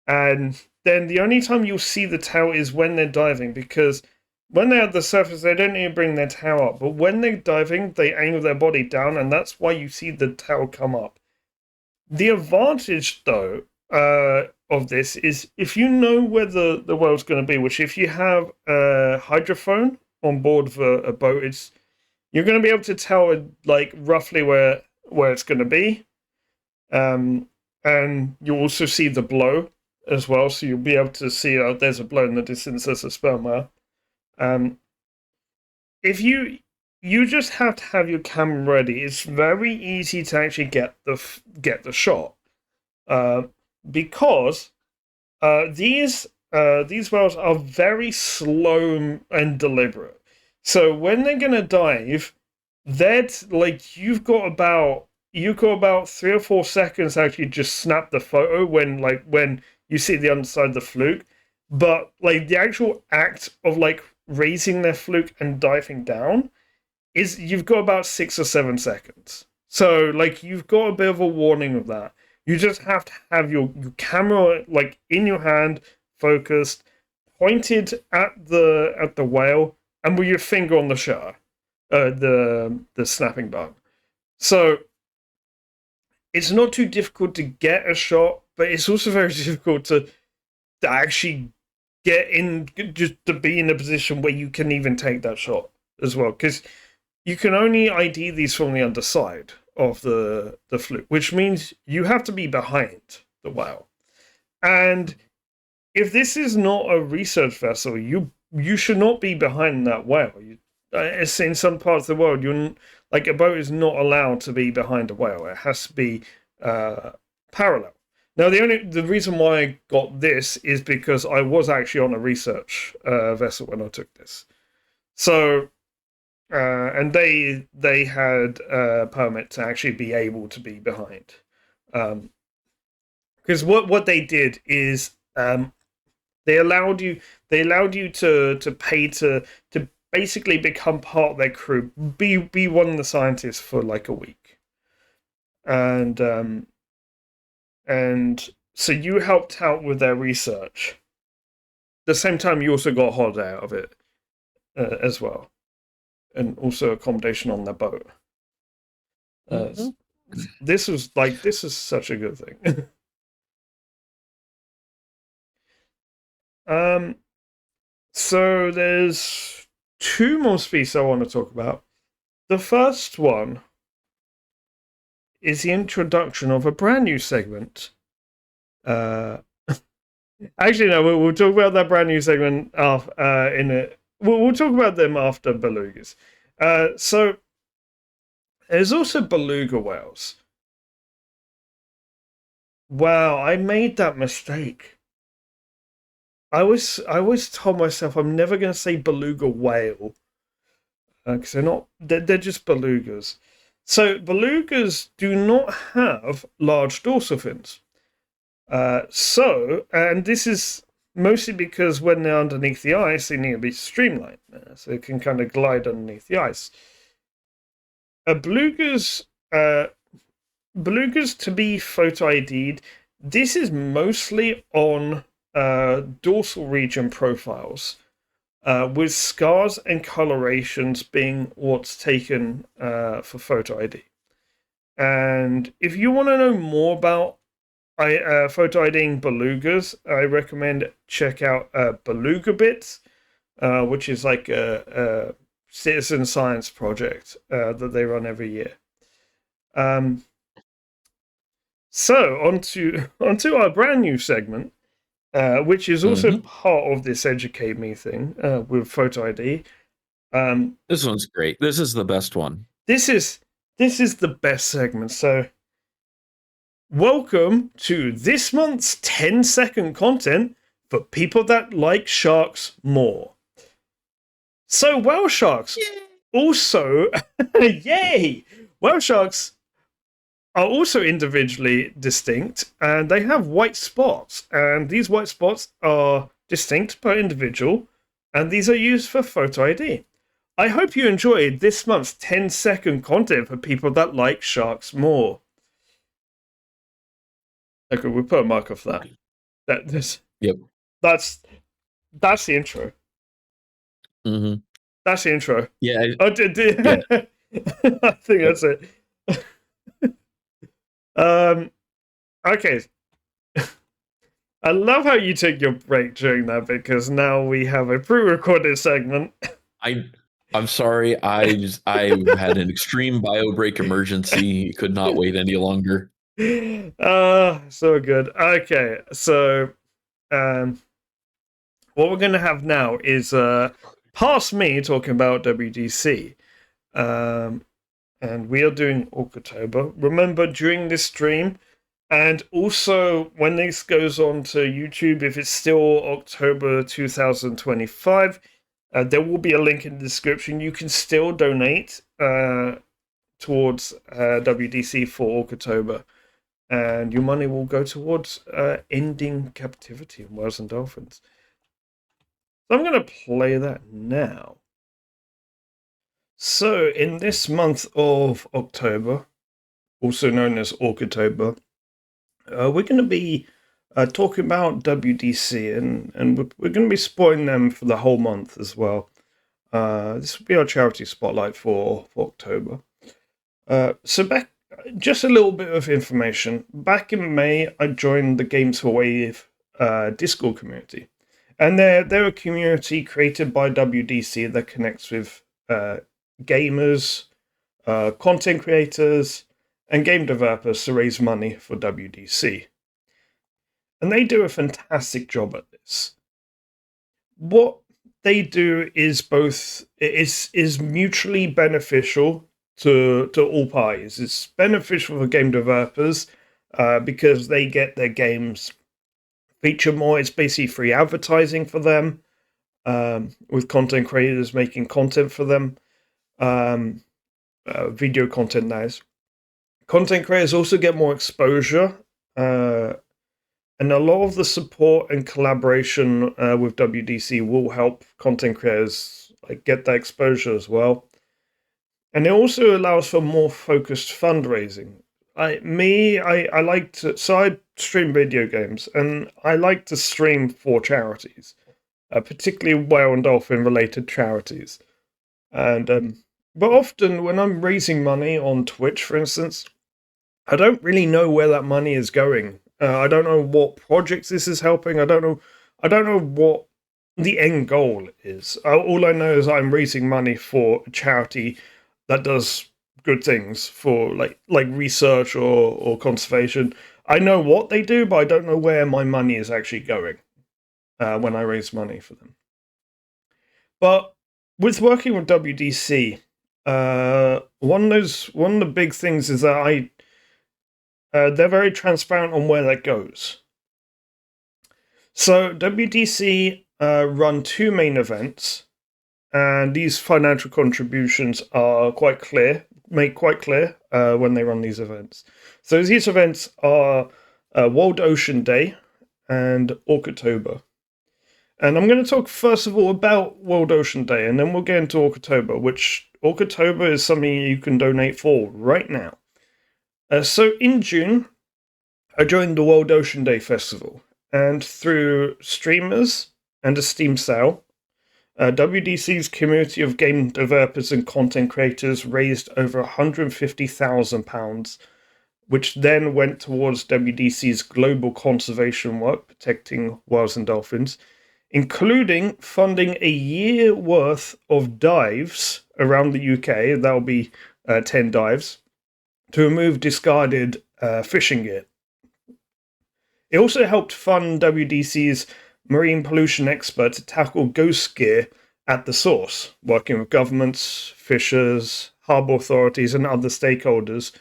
and then the only time you'll see the tail is when they're diving, because when they're at the surface, they don't even bring their tail up. But when they're diving, they angle their body down, and that's why you see the tail come up. The advantage, though, of this is if you know where the whale's going to be, which if you have a hydrophone on board of a boat, you're going to be able to tell like roughly where it's going to be. And you also see the blow as well, so you'll be able to see there's a blow in the distance, there's a sperm whale. If you just have to have your camera ready, it's very easy to actually get the shot, because these whales are very slow and deliberate. So when they're gonna dive, that's like you've got about 3 or 4 seconds to actually just snap the photo when you see the underside of the fluke. But like the actual act of like raising their fluke and diving down is you've got about 6 or 7 seconds. So like you've got a bit of a warning of that. You just have to have your camera like in your hand, focused, pointed at the whale, and with your finger on the shutter, the snapping button. So it's not too difficult to get a shot, but it's also very difficult to actually get in, just to be in a position where you can even take that shot as well, because you can only ID these from the underside of the fluke, which means you have to be behind the whale. And if this is not a research vessel, you should not be behind that whale. It's in some parts of the world, like a boat is not allowed to be behind a whale. It has to be parallel. Now, the reason why I got this is because I was actually on a research vessel when I took this. So, and they had a permit to actually be able to be behind. Because what they did is they allowed you to pay to basically become part of their crew, be one of the scientists for like a week, and so you helped out with their research. At the same time, you also got a holiday out of it as well, and also accommodation on their boat. This is such a good thing. So there's 2 more species I want to talk about. The first one is the introduction of a brand new segment. Actually, no, we'll talk about that brand new segment we'll talk about them after belugas. So there's also beluga whales. Wow, I made that mistake. I always told myself I'm never going to say beluga whale, because they're just belugas. So belugas do not have large dorsal fins. And this is mostly because when they're underneath the ice, they need to be streamlined, so they can kind of glide underneath the ice. Belugas to be photo ID'd, this is mostly on dorsal region profiles, with scars and colorations being what's taken for photo ID. And if you want to know more about photo IDing belugas, I recommend check out Beluga Bits, which is like a citizen science project that they run every year. So onto our brand new segment, which is also part of this Educate Me thing with photo ID. This one's great. This is the best one. This is the best segment. So welcome to this month's 10-second content for people that like sharks more. So whale sharks also, yay! Whale sharks are also individually distinct, and they have white spots, and these white spots are distinct per individual, and these are used for photo ID. I hope you enjoyed this month's 10-second content for people that like sharks more. Okay, we'll put a mark off that. Yep. That's the intro. Mm-hmm. That's the intro. Yeah. I think that's it. Okay. I love how you take your break during that, because now we have a pre-recorded segment. I'm sorry. I had an extreme bio break emergency. Could not wait any longer. So good. Okay, so what we're gonna have now is past me talking about WDC. And we are doing Orcatober. Remember, during this stream, and also when this goes on to YouTube, if it's still October 2025, there will be a link in the description. You can still donate towards WDC for Orcatober, and your money will go towards ending captivity in whales and dolphins. So I'm going to play that now. So, in this month of October, also known as Orcatober, we're going to be talking about WDC, and we're going to be spoiling them for the whole month as well. This will be our charity spotlight for October. So just a little bit of information. Back in May, I joined the Games for Wave Discord community. And they're a community created by WDC that connects with gamers, content creators, and game developers to raise money for WDC. And they do a fantastic job at this. What they do is is mutually beneficial to all parties. It's beneficial for game developers because they get their games featured more. It's basically free advertising for them, with content creators making content for them. Video content now. Content creators also get more exposure, and a lot of the support and collaboration with WDC will help content creators get that exposure as well. And it also allows for more focused fundraising. I like to, so I stream video games, and I like to stream for charities, particularly whale and dolphin related charities. And but often when I'm raising money on Twitch, for instance, I don't really know where that money is going. I don't know what projects this is helping. I don't know what the end goal is. All I know is I'm raising money for a charity that does good things for like research or conservation. I know what they do, but I don't know where my money is actually going when I raise money for them. But with working with WDC, one of the big things is that they're very transparent on where that goes. So WDC run two main events, and these financial contributions are made quite clear when they run these events. So these events are World Ocean Day and Orcatober. And I'm going to talk first of all about World Ocean Day, and then we'll get into Orcatober, which Orcatober is something you can donate for right now. So in June, I joined the World Ocean Day Festival, and through streamers and a Steam sale, WDC's community of game developers and content creators raised over £150,000, which then went towards WDC's global conservation work, protecting whales and dolphins, including funding a year worth of dives around the UK. That'll be 10 dives to remove discarded fishing gear. It also helped fund WDC's marine pollution expert to tackle ghost gear at the source, working with governments, fishers, harbour authorities, and other stakeholders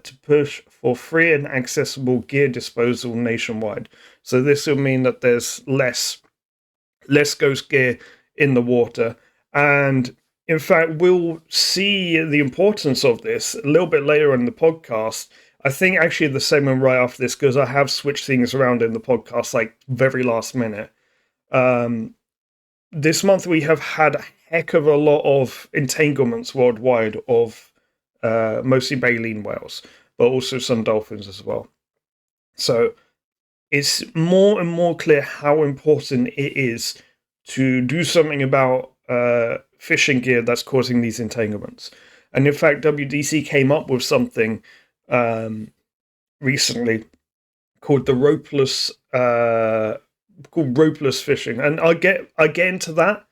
to push for free and accessible gear disposal nationwide. So this will mean that there's less ghost gear in the water. And in fact, we'll see the importance of this a little bit later in the podcast. I think actually the segment right after this, because I have switched things around in the podcast like very last minute. This month we have had a heck of a lot of entanglements worldwide of mostly baleen whales, but also some dolphins as well. So it's more and more clear how important it is to do something about fishing gear that's causing these entanglements. And in fact, WDC came up with something recently called the ropeless fishing, and I'll get into that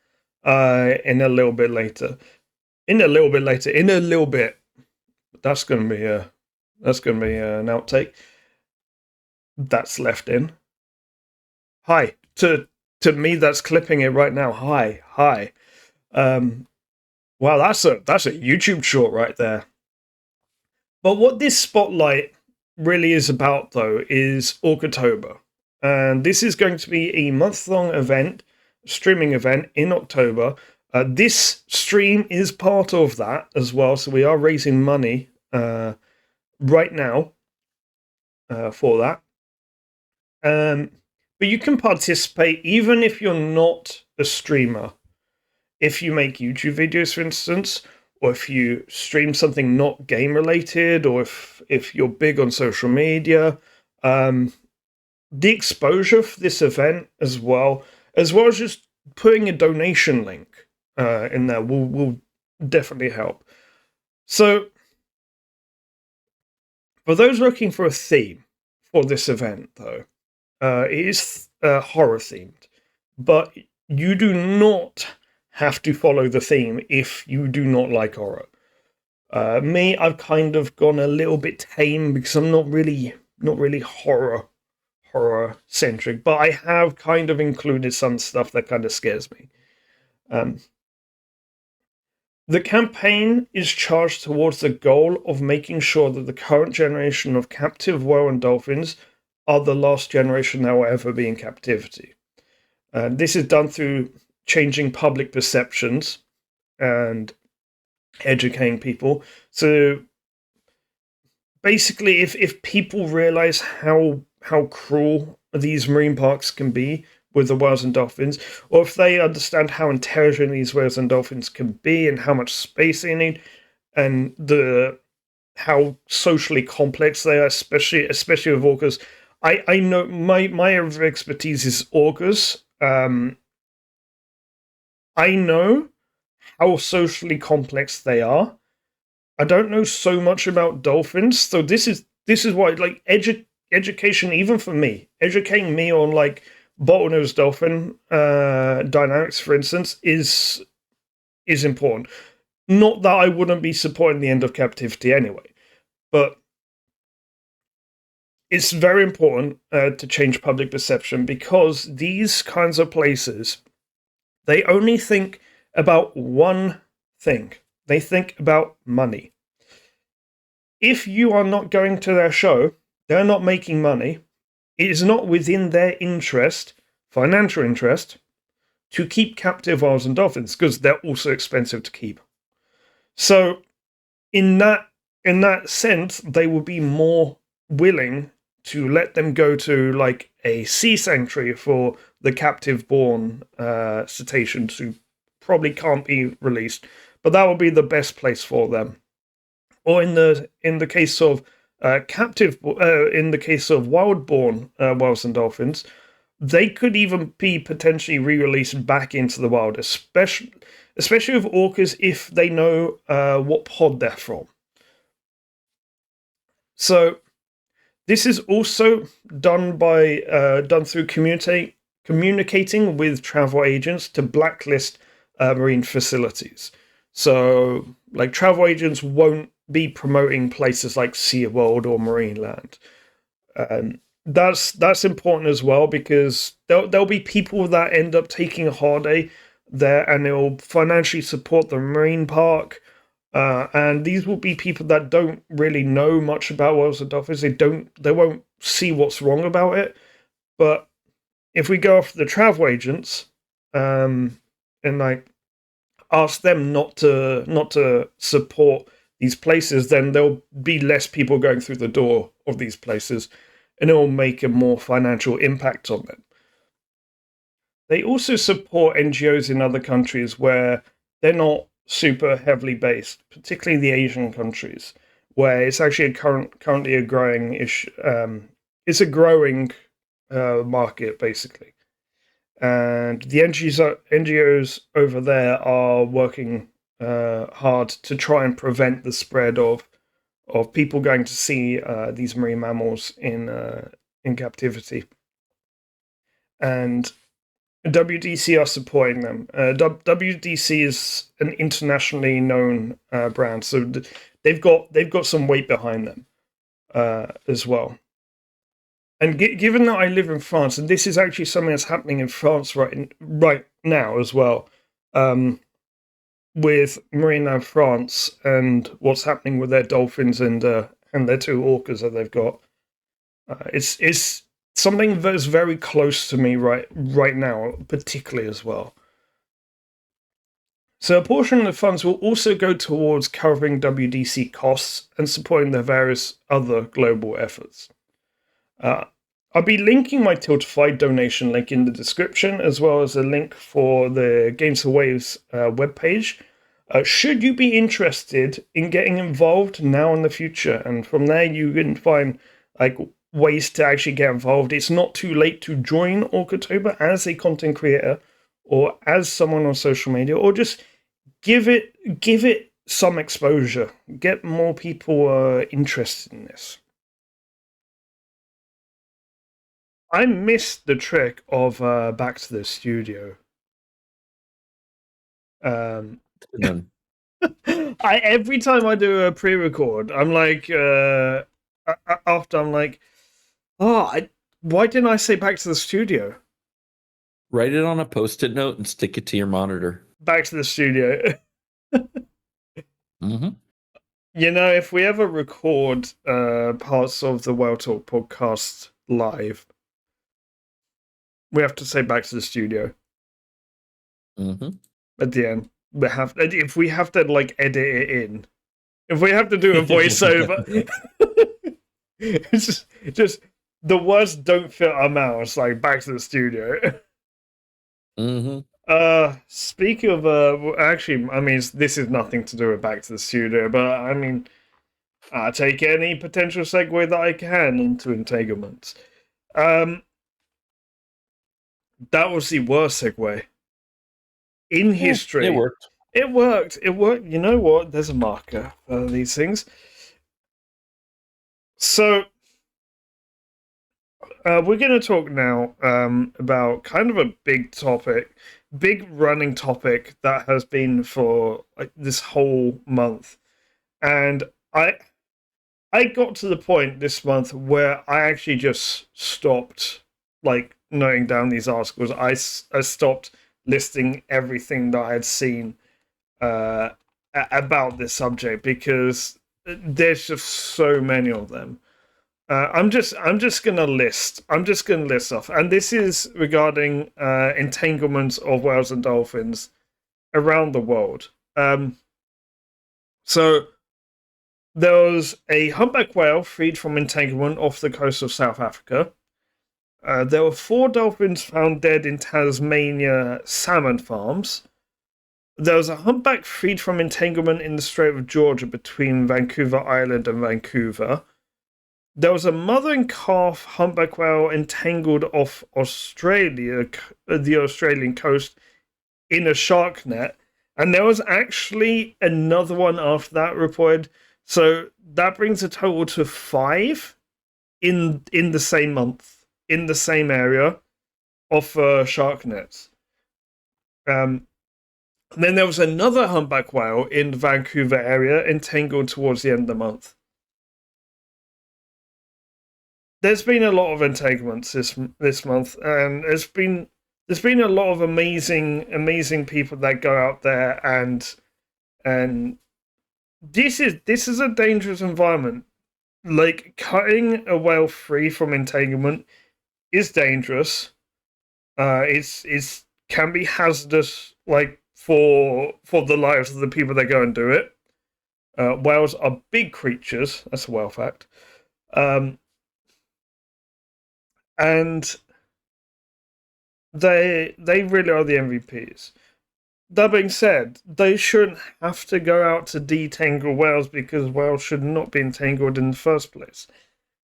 in a little bit later. That's gonna be an outtake. That's left in. Hi to me. That's clipping it right now. Hi. Wow, that's a YouTube short right there. But what this spotlight really is about, though, is Orcatober. And this is going to be a month-long event, streaming event in October. This stream is part of that as well, so we are raising money right now for that. But you can participate even if you're not a streamer. If you make YouTube videos, for instance, or if you stream something not game related, or if you're big on social media, the exposure for this event as well as just putting a donation link in there will definitely help. So for those looking for a theme for this event, though, it is horror themed, but you do not have to follow the theme if you do not like horror. Me, I've kind of gone a little bit tame because I'm not really horror centric, but I have kind of included some stuff that kind of scares me. The campaign is charged towards the goal of making sure that the current generation of captive whale and dolphins are the last generation that will ever be in captivity. This is done through changing public perceptions and educating people. So basically, if people realize how cruel these marine parks can be with the whales and dolphins, or if they understand how intelligent these whales and dolphins can be and how much space they need, and how socially complex they are, especially with orcas. I know my area of expertise is orcas. I know how socially complex they are. I don't know so much about dolphins, so this is why, like, education, even for me, educating me on like bottlenose dolphin dynamics, for instance, is important. Not that I wouldn't be supporting the end of captivity anyway, but it's very important to change public perception, because these kinds of places, they only think about one thing. They think about money. If you are not going to their show, they're not making money. It is not within their interest, financial interest, to keep captive whales and dolphins, because they're also expensive to keep. So in that sense, they will be more willing to let them go to like a sea sanctuary for the captive-born cetaceans who probably can't be released, but that will be the best place for them. Or in the case of captive, in the case of wild-born whales and dolphins, they could even be potentially re-released back into the wild, especially with orcas if they know what pod they're from. So this is also done through communicating with travel agents to blacklist marine facilities. So, like, travel agents won't be promoting places like SeaWorld or Marineland. That's important as well, because there'll be people that end up taking a holiday there, and they'll financially support the marine park. And these will be people that don't really know much about whales and dolphins. They won't see what's wrong about it. But if we go after the travel agents, and like ask them not to support these places, then there'll be less people going through the door of these places, and it will make a more financial impact on them. They also support NGOs in other countries where they're not super heavily based, particularly the Asian countries, where it's actually currently a growing it's a growing market, basically. And the NGOs over there are working hard to try and prevent the spread of people going to see these marine mammals in captivity. And WDC are supporting them. WDC is an internationally known brand, so they've got some weight behind them as well. And given that I live in France, and this is actually something that's happening in France right now as well, with Marineland France and what's happening with their dolphins and their two orcas that they've got, it's something that's very close to me right now, particularly as well. So a portion of the funds will also go towards covering WDC costs and supporting their various other global efforts. I'll be linking my Tiltify donation link in the description, as well as a link for the Games for Waves webpage. Should you be interested in getting involved now in the future, and from there you can find like ways to actually get involved. It's not too late to join Orcatober as a content creator or as someone on social media, or just give it some exposure. Get more people interested in this. I missed the trick of back to the studio. Every time I do a pre-record, I'm like, after I'm like, why didn't I say back to the studio? Write it on a Post-it note and stick it to your monitor. Back to the studio. Mm-hmm. You know, if we ever record parts of the Whale Talk podcast live, we have to say back to the studio. Mm-hmm. At the end. If we have to like edit it in. If we have to do a voiceover. It's just the words don't fit our mouths, like back to the studio. Mm-hmm. Speaking of actually, I mean, this is nothing to do with back to the studio, but I mean, I take any potential segue that I can into entanglements. That was the worst segue in history. It worked. It worked. You know what? There's a marker for these things. So we're going to talk now about kind of a big running topic that has been for like this whole month, and I got to the point this month where I actually just stopped like noting down these articles. I stopped listing everything that I had seen about this subject, because there's just so many of them. I'm just gonna list off, and this is regarding entanglements of whales and dolphins around the world. So there was a humpback whale freed from entanglement off the coast of South Africa. There were 4 dolphins found dead in Tasmania salmon farms. There was a humpback freed from entanglement in the Strait of Georgia between Vancouver Island and Vancouver. there was a mother and calf humpback whale entangled off Australia, the Australian coast, in a shark net, and there was actually another one after that reported. So that brings a total to 5 in the same month in the same area of shark nets. And then there was another humpback whale in the Vancouver area entangled towards the end of the month. There's been a lot of entanglements this month, and there's been a lot of amazing people that go out there, and this is a dangerous environment. Like, cutting a whale free from entanglement is dangerous. It's can be hazardous, like for the lives of the people that go and do it. Whales are big creatures. That's a whale fact. And they really are the MVPs. That being said, they shouldn't have to go out to detangle whales, because whales should not be entangled in the first place.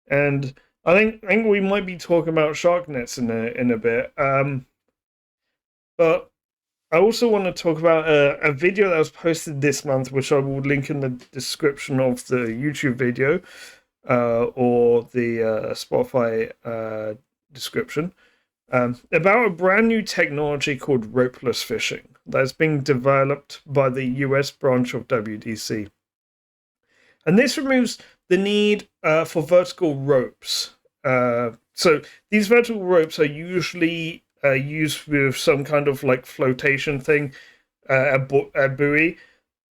And I think we might be talking about shark nets in a bit. But I also want to talk about a video that was posted this month, which I will link in the description of the YouTube video or the Spotify description, about a brand new technology called ropeless fishing that's being developed by the US branch of WDC. And this removes the need for vertical ropes. So these vertical ropes are usually used with some kind of like flotation thing, a buoy,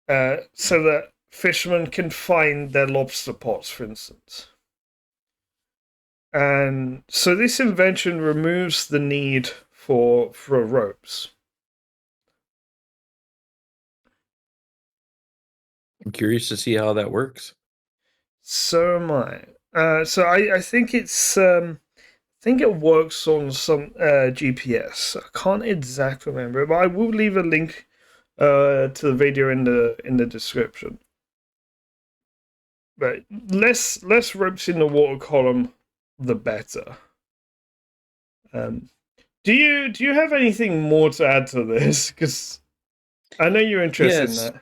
so that fishermen can find their lobster pots, for instance. And so this invention removes the need for ropes. I'm curious to see how that works. So am I. So I think it's I think it works on some GPS. I can't exactly remember, but I will leave a link to the video in the description. But less ropes in the water column, the better. Do you have anything more to add to this? Because I know you're interested in that.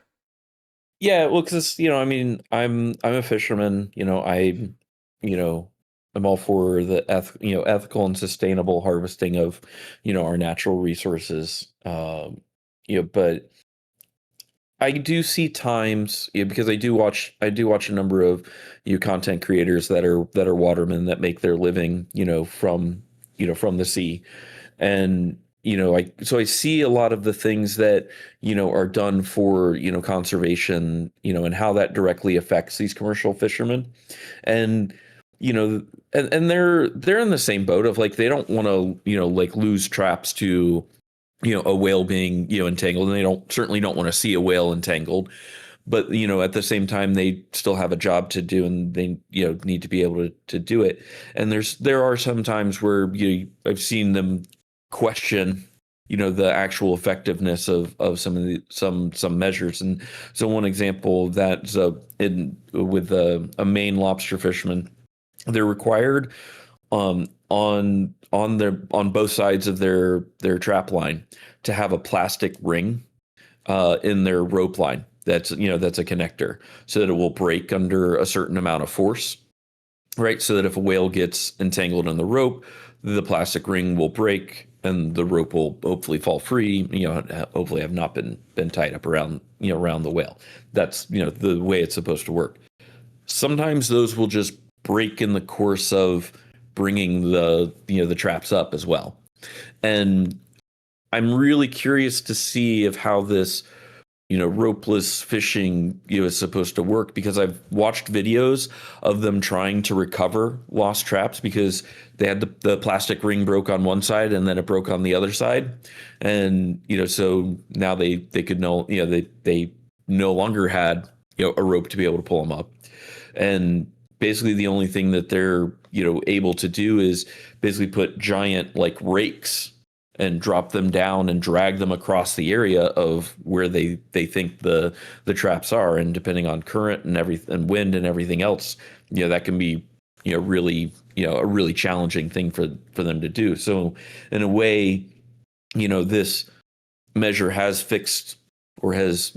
Yeah, well, because I mean, I'm a fisherman. I'm all for the ethical and sustainable harvesting of our natural resources. But I do see times, because I do watch a number of content creators that are watermen that make their living from the sea, and I see a lot of the things that are done for conservation, and how that directly affects these commercial fishermen, and and they're in the same boat of like, they don't want to like lose traps to a whale being entangled, and they certainly don't want to see a whale entangled, but at the same time they still have a job to do, and they need to be able to do it. And there are some times where I've seen them question the actual effectiveness of some measures. And so one example of that is with a Maine lobster fisherman. They're required on both sides of their trap line to have a plastic ring in their rope line that's a connector, so that it will break under a certain amount of force, right? So that if a whale gets entangled in the rope, the plastic ring will break and the rope will hopefully fall free, hopefully have not been tied up around the whale. That's the way it's supposed to work. Sometimes those will just break in the course of bringing the traps up as well. And I'm really curious to see of how this ropeless fishing is supposed to work, because I've watched videos of them trying to recover lost traps, because they had the plastic ring broke on one side and then it broke on the other side, and so now they could they no longer had a rope to be able to pull them up. And basically the only thing that they're able to do is basically put giant like rakes and drop them down and drag them across the area of where they think the traps are. And depending on current and everything, and wind and everything else, that can be really, a really challenging thing for them to do. So in a way, this measure has fixed or has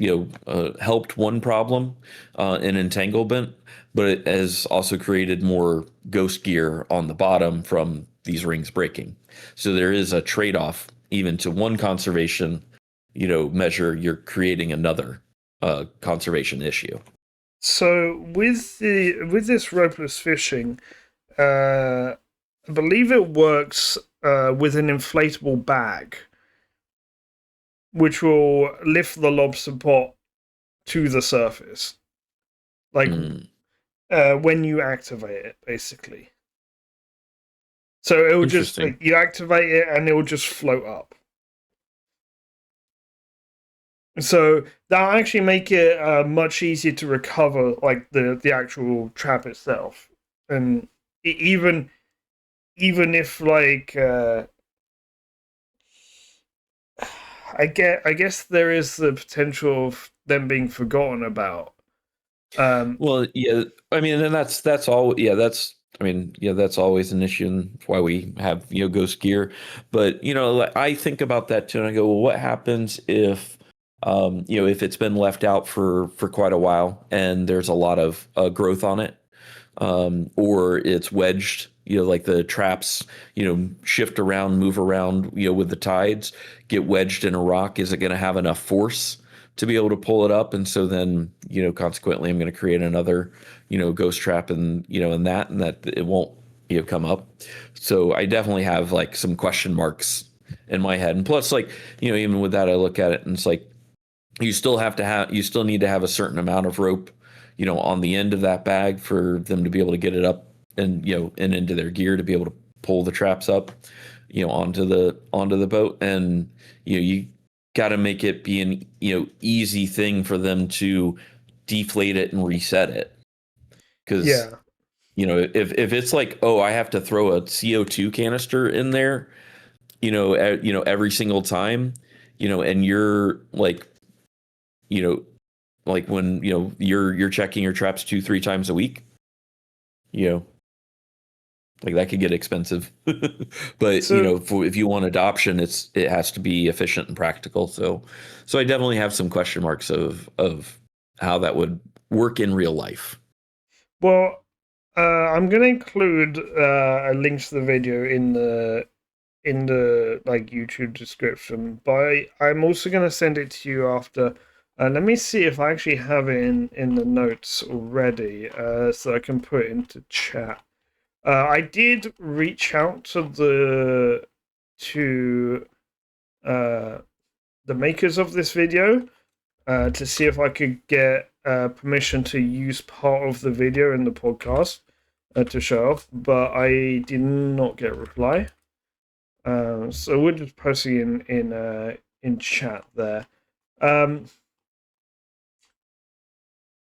helped one problem in entanglement, but it has also created more ghost gear on the bottom from these rings breaking. So there is a trade-off even to one conservation measure. You're creating another conservation issue. So with this ropeless fishing, I believe it works with an inflatable bag, which will lift the lobster pot to the surface, like when you activate it, basically. So it will just you activate it and it will just float up. So that'll actually make it much easier to recover, like the actual trap itself, and even if like I guess there is the potential of them being forgotten about. Well, yeah, I mean, and that's all. Yeah, that's. I mean, yeah, that's always an issue, and why we have ghost gear. But I think about that too, and I go, well, what happens if if it's been left out for quite a while and there's a lot of growth on it, or it's wedged, like the traps, shift around, move around, with the tides, get wedged in a rock. Is it going to have enough force to be able to pull it up? And so then, consequently, I'm going to create another, ghost trap and, and that it won't, come up. So I definitely have like some question marks in my head. And plus, like, even with that, I look at it and it's like, you still need to have a certain amount of rope, on the end of that bag for them to be able to get it up and, and into their gear to be able to pull the traps up, onto the boat. And, you got to make it be an, easy thing for them to deflate it and reset it. Cause if it's like, oh, I have to throw a CO2 canister in there, every single time, and you're like, like when you're checking your traps 2-3 times a week, like that could get expensive. But so, if you want adoption, it has to be efficient and practical. So I definitely have some question marks of how that would work in real life. well, I'm gonna include a link to the video in the like YouTube description, but I'm also gonna send it to you after. Let me see if I actually have it in the notes already, so I can put it into chat. I did reach out to the makers of this video to see if I could get permission to use part of the video in the podcast to show off, but I did not get a reply. So we're just posting in chat there.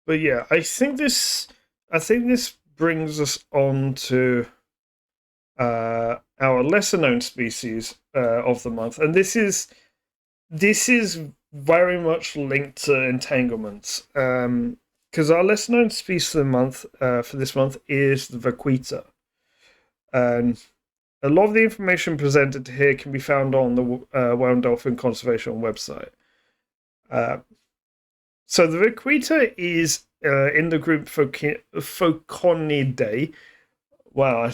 But yeah, I think this brings us on to our lesser known species of the month, and this is very much linked to entanglements, because our lesser known species of the month for this month is the Vaquita, and a lot of the information presented here can be found on the Whale and Dolphin Conservation website. So the Vaquita is in the group Phoconidae. Wow,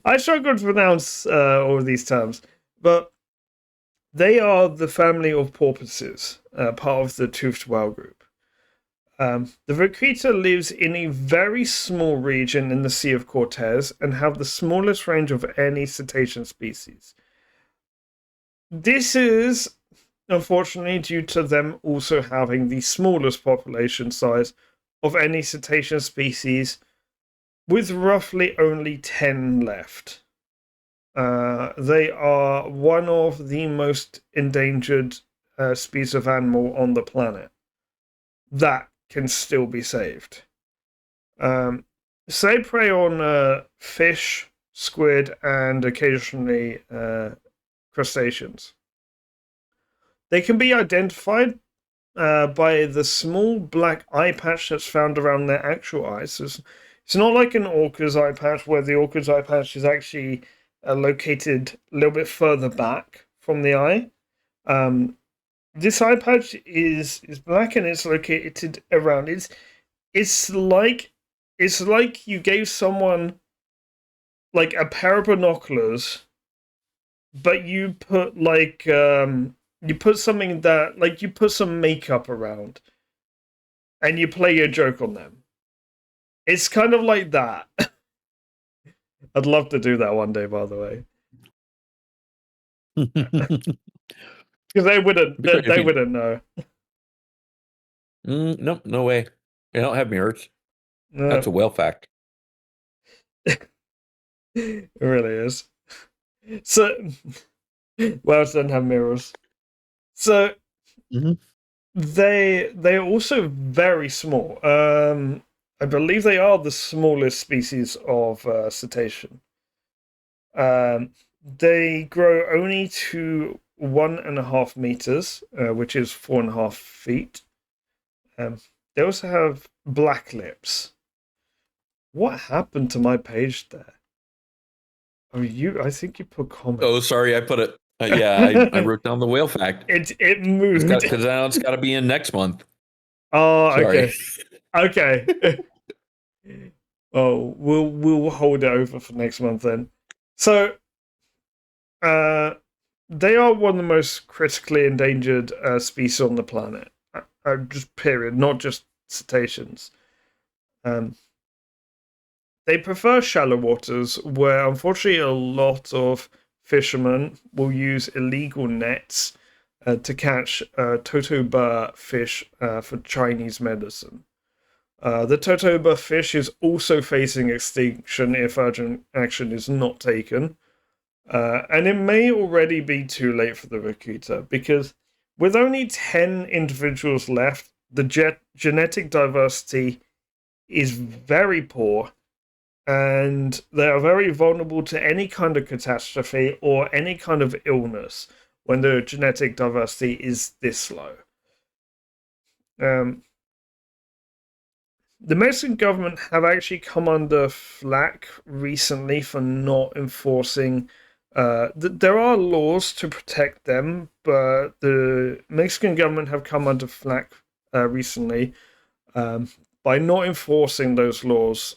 I struggle to pronounce all of these terms, but they are the family of porpoises, part of the toothed whale group. The Vaquita lives in a very small region in the Sea of Cortez and have the smallest range of any cetacean species. This is unfortunately due to them also having the smallest population size of any cetacean species, with roughly only 10 left. They are one of the most endangered species of animal on the planet that can still be saved. They prey on fish, squid, and occasionally crustaceans. They can be identified by the small black eye patch that's found around their actual eyes. So It's not like an orca's eye patch, where the orca's eye patch is actually located a little bit further back from the eye. This eye patch is black and it's located around. It's like you gave someone like a pair of binoculars, but you put you put something that, like, you put some makeup around and you play a joke on them. It's kind of like that. I'd love to do that one day, by the way. Because they wouldn't know. Nope, no way. They don't have mirrors. No. That's a whale fact. It really is. So, whales don't have mirrors. So, they're also very small. I believe they are the smallest species of cetacean. They grow only to 1.5 meters, which is 4.5 feet. They also have black lips. What happened to my page there? Oh, I think you put comment. Oh, sorry, I put it. I wrote down the whale fact. It moved because now it's got to be in next month. Oh, sorry. Okay. Oh, we'll hold it over for next month then. So, they are one of the most critically endangered species on the planet. Just period, not just cetaceans. They prefer shallow waters, where unfortunately a lot of fishermen will use illegal nets to catch Totober fish for Chinese medicine. The Totober fish is also facing extinction if urgent action is not taken. And it may already be too late for the Vaquita, because with only 10 individuals left, the genetic diversity is very poor, and they are very vulnerable to any kind of catastrophe or any kind of illness when the genetic diversity is this low. The Mexican government have actually come under flack recently for not enforcing. There are laws to protect them, but the Mexican government have come under flack recently by not enforcing those laws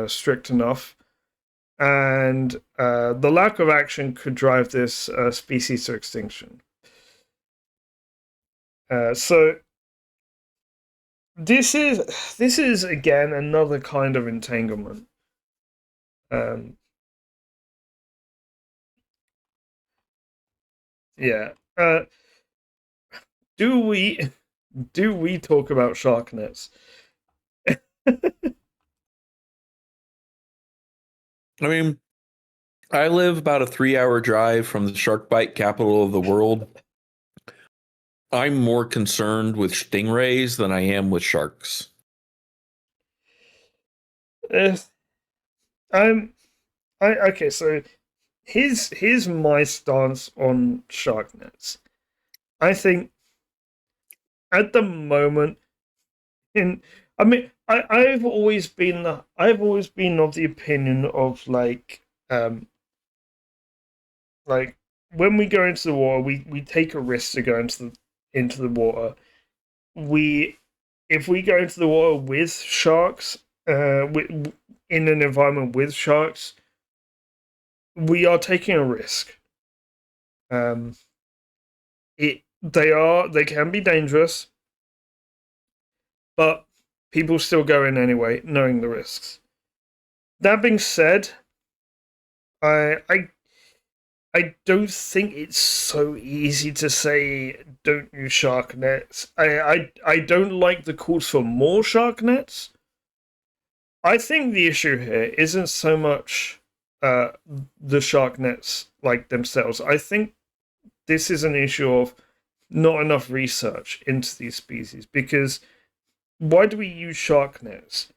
strict enough, and the lack of action could drive this species to extinction. So this is again another kind of entanglement. Yeah. Do we talk about shark nets? I mean, I live about a 3-hour drive from the shark bite capital of the world. I'm more concerned with stingrays than I am with sharks. Okay, so here's my stance on shark nets. I think at the moment, I've always been of the opinion of like when we go into the water, we take a risk to go into the water. If we go into the water with sharks, in an environment with sharks, we are taking a risk. They can be dangerous, but people still go in anyway, knowing the risks. That being said, I don't think it's so easy to say don't use shark nets. I don't like the calls for more shark nets. I think the issue here isn't so much the shark nets like themselves. I think this is an issue of not enough research into these species. Because why do we use shark nets?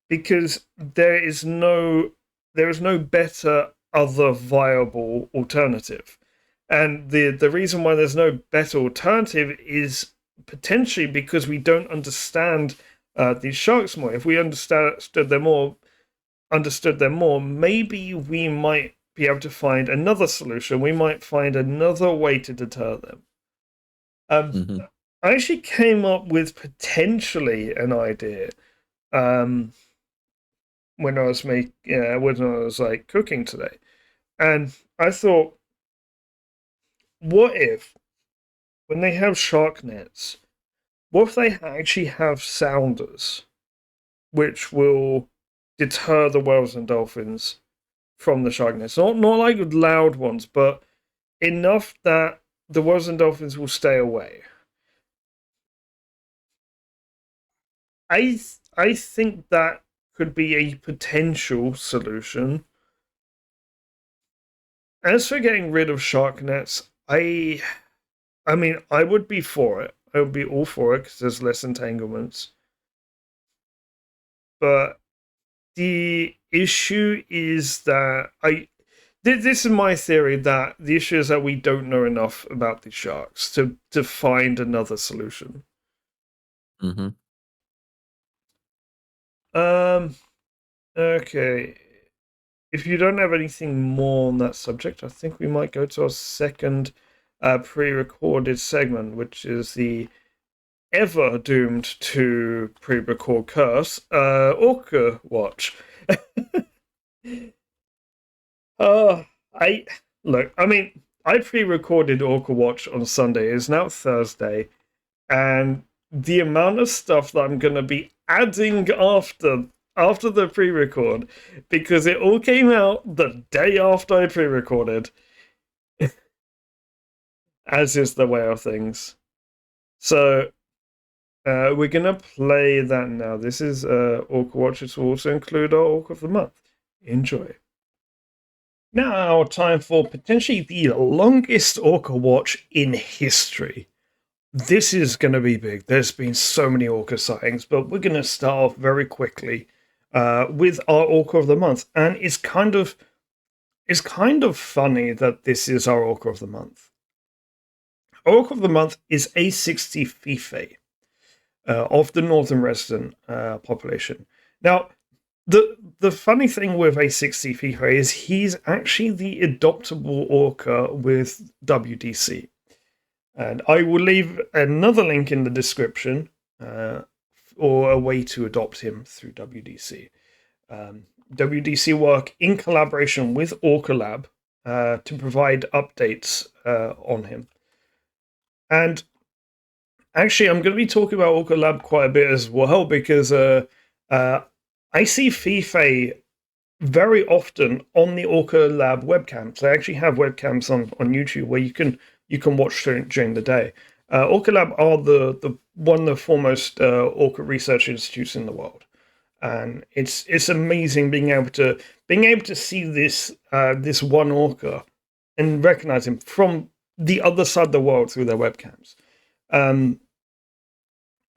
Because there is no better other viable alternative. And the reason why there's no better alternative is potentially because we don't understand these sharks more. If we understood them more, understood them more, maybe we might be able to find another solution. We might find another way to deter them. I actually came up with potentially an idea when I was like cooking today, and I thought, what if when they have shark nets, what if they actually have sounders, which will deter the whales and dolphins from the shark nets? Not like loud ones, but enough that the whales and dolphins will stay away. I think that could be a potential solution. As for getting rid of shark nets, I mean, I would be for it. I would be all for it because there's less entanglements. But the issue is that this is my theory, that the issue is that we don't know enough about these sharks to find another solution. Okay. If you don't have anything more on that subject, I think we might go to our second pre-recorded segment, which is the ever doomed to pre-record curse, Orca Watch. I pre-recorded Orca Watch on Sunday. It's now Thursday, and the amount of stuff that I'm gonna be adding after the pre-record, because it all came out the day after I pre-recorded, as is the way of things. So we're gonna play that now. This is Orca Watch. It will also include our Orca of the Month. Enjoy. Now, time for potentially the longest Orca Watch in history. This is going to be big. There's been so many orca sightings, but we're going to start off very quickly with our Orca of the Month. And it's kind of funny that this is our Orca of the Month. Orca of the Month is A60 Fife of the northern resident population. Now, the funny thing with A60 Fife is he's actually the adoptable orca with WDC. And I will leave another link in the description or a way to adopt him through WDC. WDC work in collaboration with Orca Lab to provide updates on him. And actually, I'm going to be talking about Orca Lab quite a bit as well, because I see Fife very often on the Orca Lab webcams. They actually have webcams on YouTube where you can watch during the day. Orca Lab are the one of the foremost orca research institutes in the world, and it's amazing being able to see this one orca and recognize him from the other side of the world through their webcams.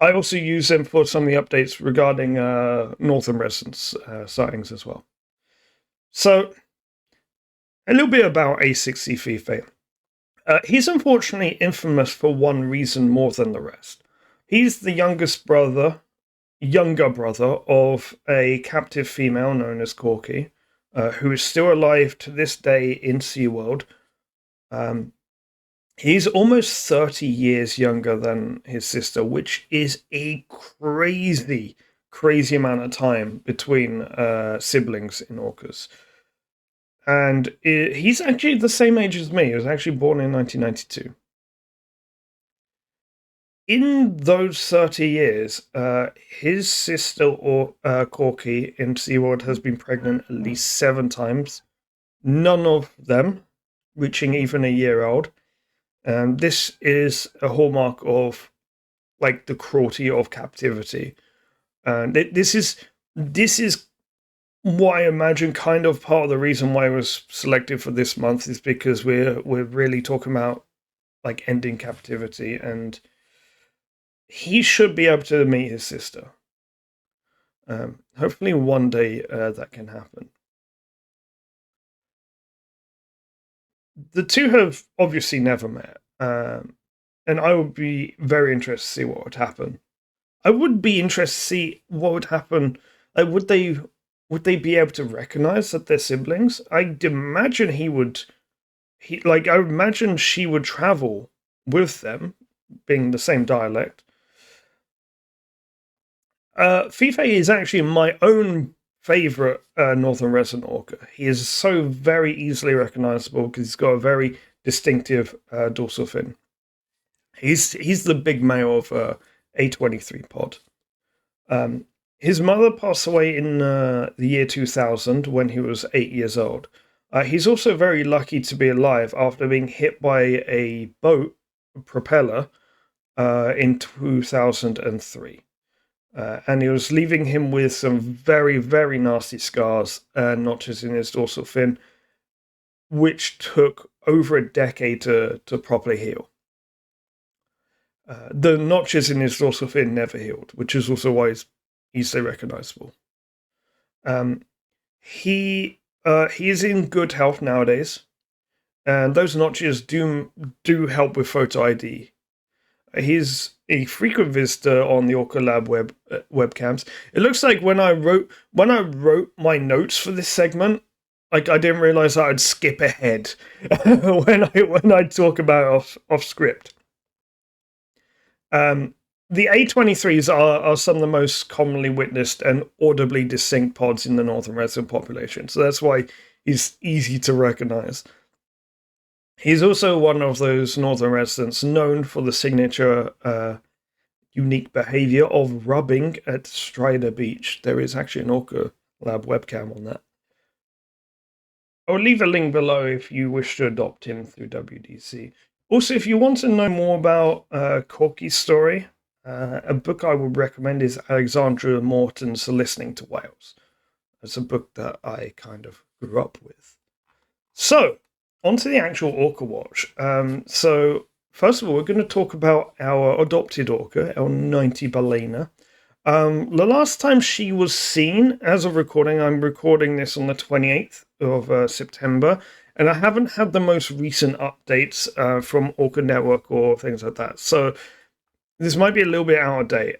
I also use them for some of the updates regarding northern residents sightings as well. So, a little bit about A60 Fife. He's unfortunately infamous for one reason more than the rest. He's the younger brother of a captive female known as Corky, who is still alive to this day in SeaWorld. He's almost 30 years younger than his sister, which is a crazy amount of time between siblings in orcas. And he's actually the same age as me. He was actually born in 1992. In those 30 years, his sister, Corky, in SeaWorld has been pregnant at least 7 times. None of them reaching even a year old. And this is a hallmark of, like, the cruelty of captivity. And this is what I imagine kind of part of the reason why I was selected for this month, is because we're really talking about, like, ending captivity, and he should be able to meet his sister. Hopefully one day that can happen. The two have obviously never met, and I would be very interested to see what would happen. I would be interested to see what would happen. Like, would they would they be able to recognize that they're siblings? I'd imagine he would. I would imagine she would travel with them, being the same dialect. Fife is actually my own favorite northern resident orca. He is so very easily recognizable because he's got a very distinctive dorsal fin. He's the big male of A23 pod. His mother passed away in the year 2000 when he was 8 years old. He's also very lucky to be alive after being hit by a boat propeller in 2003. And he was leaving him with some very, very nasty scars and notches in his dorsal fin, which took over a decade to properly heal. The notches in his dorsal fin never healed, which is also why he's easily recognizable. He is in good health nowadays, and those notches do help with photo ID. He's a frequent visitor on the Orca Lab webcams. It looks like when I wrote my notes for this segment, like I didn't realize I'd skip ahead when I talk about off script. The A23s are some of the most commonly witnessed and audibly distinct pods in the northern resident population, so that's why he's easy to recognize. He's also one of those northern residents known for the signature unique behavior of rubbing at Strider Beach. There is actually an Orca Lab webcam on that. I'll leave a link below if you wish to adopt him through WDC. Also, if you want to know more about Corky's story, a book I would recommend is Alexandra Morton's Listening to Whales. It's a book that I kind of grew up with. So, on to the actual Orca Watch. So, first of all, we're going to talk about our adopted orca, our 90 Balena. The last time she was seen, as of recording, I'm recording this on the 28th of September, and I haven't had the most recent updates from Orca Network or things like that. So, this might be a little bit out of date.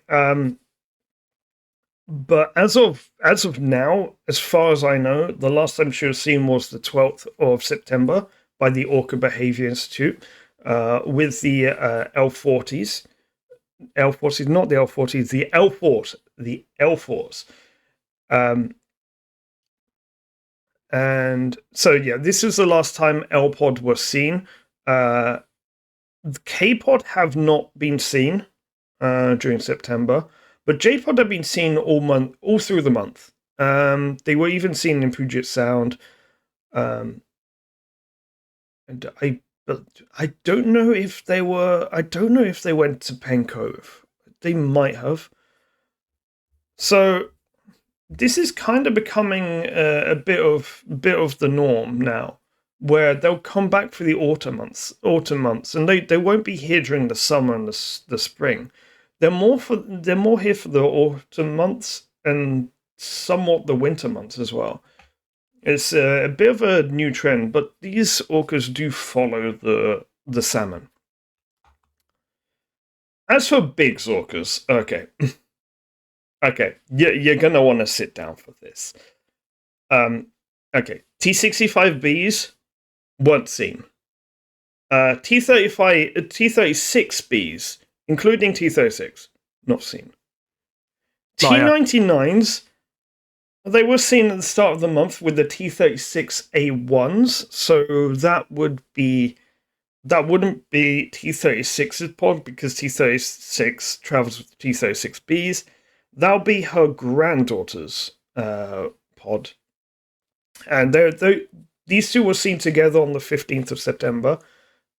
But as of now, as far as I know, the last time she was seen was the 12th of September by the Orca Behavior Institute with the L40s. L40s, not the L40s, the L4s. The L4s. And so, yeah, this is the last time L-Pod was seen. The K-Pod have not been seen during September. But J-Pod have been seen all through the month. They were even seen in Puget Sound. And I don't know if they were. I don't know if they went to Penn Cove. They might have. So this is kind of becoming a bit of the norm now, where they'll come back for the autumn months, and they won't be here during the summer and the spring. They're more here for the autumn months and somewhat the winter months as well. It's a bit of a new trend, but these orcas do follow the salmon. As for big orcas, okay, you're gonna want to sit down for this. Okay, T65Bs weren't seen. T36Bs. Including T36, not seen. T99s, they were seen at the start of the month with the T36A1s, so that wouldn't be T36's pod because T36 travels with T36Bs. That'll be her granddaughter's pod. And these two were seen together on the 15th of September.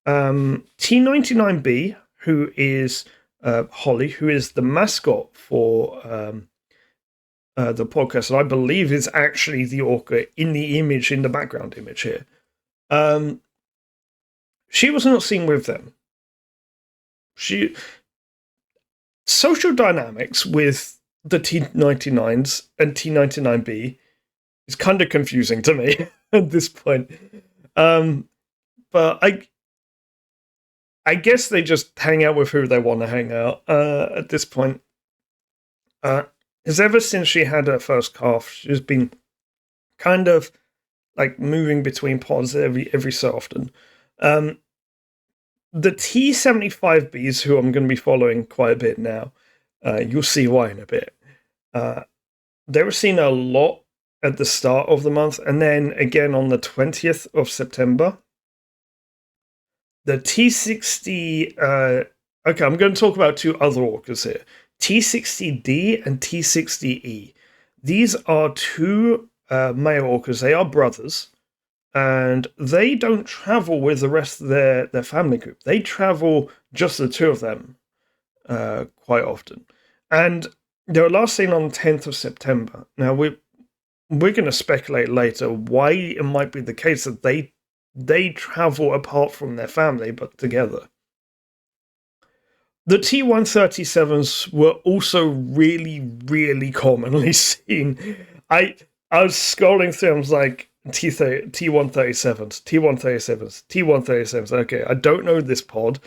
T99B, who is Holly, who is the mascot for the podcast, and I believe is actually the orca in the background image here. She was not seen with them. Social dynamics with the T99s and T99B is kind of confusing to me at this point. But I guess they just hang out with who they want to hang out at this point. because ever since she had her first calf, she's been kind of like moving between pods every so often. The T75Bs, who I'm going to be following quite a bit now, you'll see why in a bit. They were seen a lot at the start of the month, and then again on the 20th of September. The T60, okay, I'm going to talk about two other orcas here. T60D and T60E. These are two male orcas. They are brothers, and they don't travel with the rest of their family group. They travel just the two of them quite often. And they were last seen on the 10th of September. Now, we're going to speculate later why it might be the case that they travel apart from their family, but together. The T137s were also really, really commonly seen. I was scrolling through, I was like, T137s, T137s, T137s. Okay, I don't know this pod,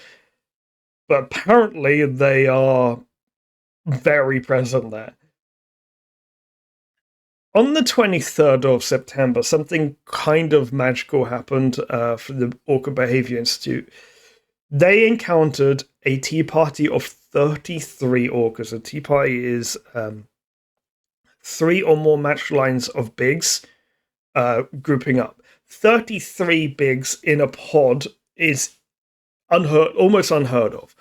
but apparently they are very present there. On the 23rd of September, something kind of magical happened for the Orca Behavior Institute. They encountered a tea party of 33 orcas. A tea party is 3 or more match lines of bigs grouping up. 33 bigs in a pod is almost unheard of.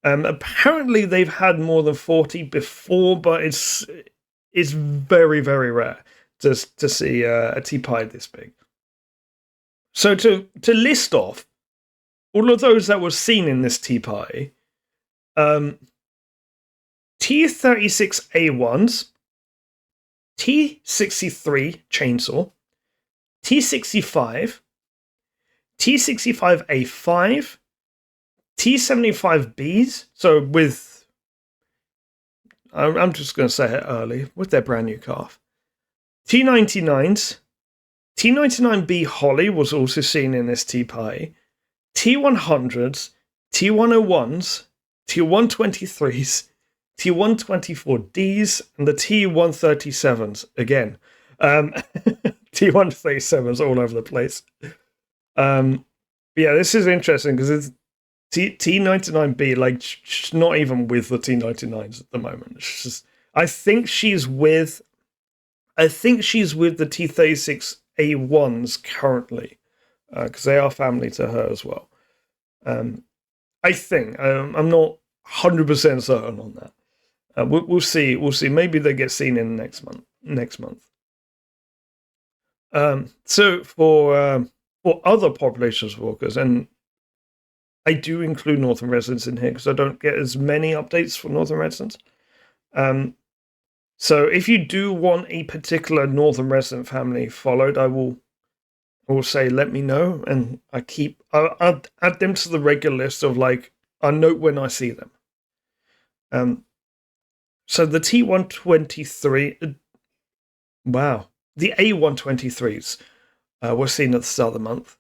Apparently, they've had more than 40 before, but it's very, very rare to see a tea party this big. So to list off all of those that were seen in this tea party, T36A1s, T63 chainsaw, T65, T65A5, T75Bs, so with, I'm just going to say it early, with their brand new calf, T99s, T99B Holly was also seen in this tea party, T100s, T101s, T123s, T124Ds, and the T137s again. T137s all over the place. Yeah, this is interesting because it's T99B, like, she's not even with the T99s at the moment. It's just, I think she's with the T36A1s currently, because they are family to her as well. I think. I'm not 100% certain on that. We'll see. We'll see. Maybe they get seen in next month. So for other populations of orcas, and I do include northern residents in here because I don't get as many updates for northern residents. So if you do want a particular northern resident family followed, I will say let me know, and I'll add them to the regular list of, like, I note when I see them. So the T123, wow, the A123s were seen at the start of the month.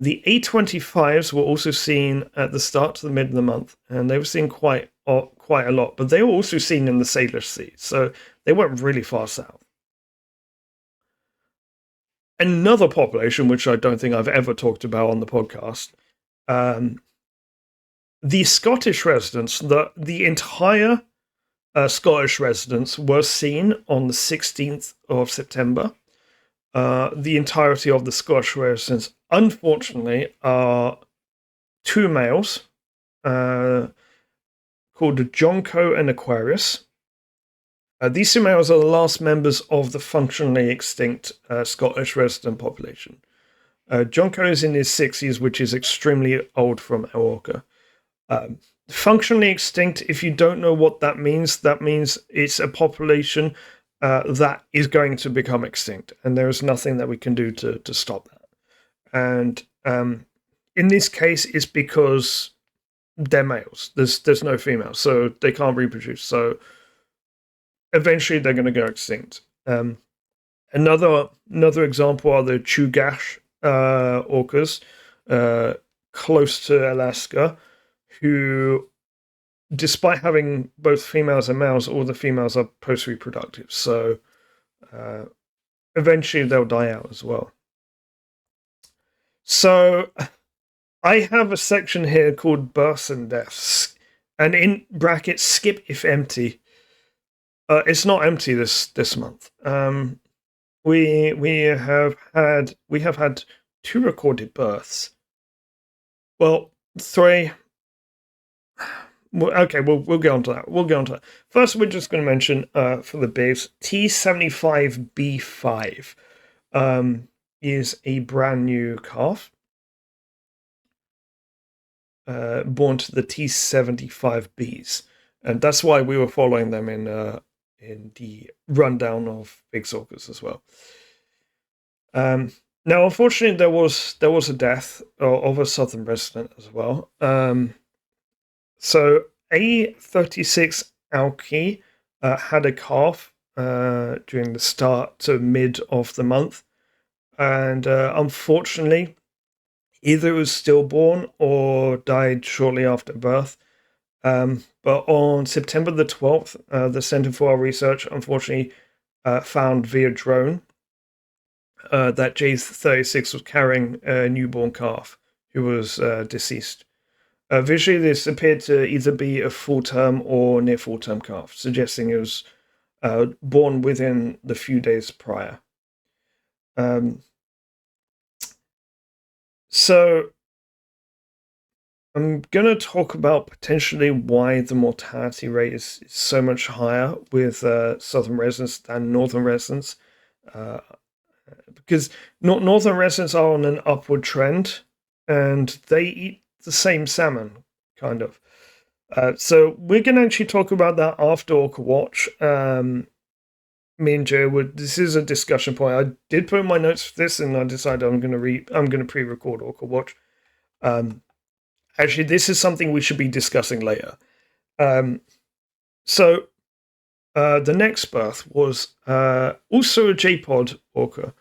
The A25s were also seen at the start to the mid of the month, and they were seen quite a lot, but they were also seen in the Salish Sea, so they went really far south. Another population, which I don't think I've ever talked about on the podcast, the Scottish residents, the entire Scottish residents were seen on the 16th of September. The entirety of the Scottish residents, unfortunately, are 2 males called Jonco and Aquarius. These 2 males are the last members of the functionally extinct Scottish resident population. Jonco is in his 60s, which is extremely old from our orca. Functionally extinct, if you don't know what that means it's a population that is going to become extinct, and there is nothing that we can do to stop that. And in this case, it's because they're males. There's no females, so they can't reproduce. So eventually, they're going to go extinct. Another example are the Chugach orcas close to Alaska, who despite having both females and males, all the females are post-reproductive. So eventually they'll die out as well. So I have a section here called births and deaths, and in brackets, skip if empty. It's not empty this month. We have had 2 recorded births. Well, 3. Okay, we'll get onto that. First, we're just going to mention for the bigs, T75B5 is a brand new calf born to the T75Bs, and that's why we were following them in the rundown of big orcas as well. Now, unfortunately, there was a death of a southern resident as well. So A36 Alki had a calf during the start to mid of the month, and unfortunately, either it was stillborn or died shortly after birth. But on September the 12th, the Center for Our Research unfortunately found via drone that J36 was carrying a newborn calf who was deceased. Visually, this appeared to either be a full-term or near full-term calf, suggesting it was born within the few days prior. So I'm going to talk about potentially why the mortality rate is so much higher with southern residents than northern residents. Because northern residents are on an upward trend, and they eat the same salmon, kind of. So we're going to actually talk about that after Orca Watch. Me and Joe this is a discussion point. I did put in my notes for this, and I decided I'm going to pre-record Orca Watch. Actually, this is something we should be discussing later. So the next birth was also a J-pod orca.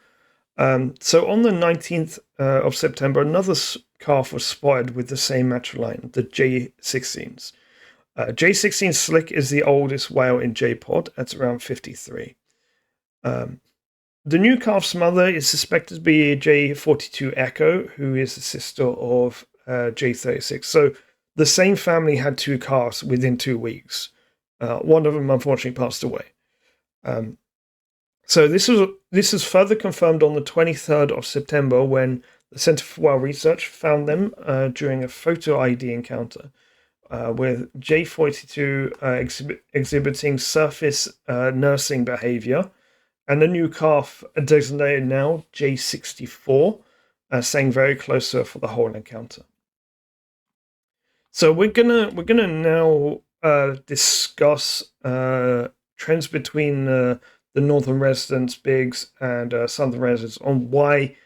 So on the 19th of September, another calf was spotted with the same matriline, the J16s. J16 Slick is the oldest whale in J-pod. That's around 53. The new calf's mother is suspected to be J42 Echo, who is the sister of J36. So the same family had 2 calves within 2 weeks. One of them unfortunately passed away. So this is further confirmed on the 23rd of September when the Center for Whale Research found them during a photo ID encounter with J42 exhibiting surface nursing behavior, and the new calf designated now J64 staying very close to her for the whole encounter. So we're gonna now discuss trends between the northern residents, bigs, and southern residents on why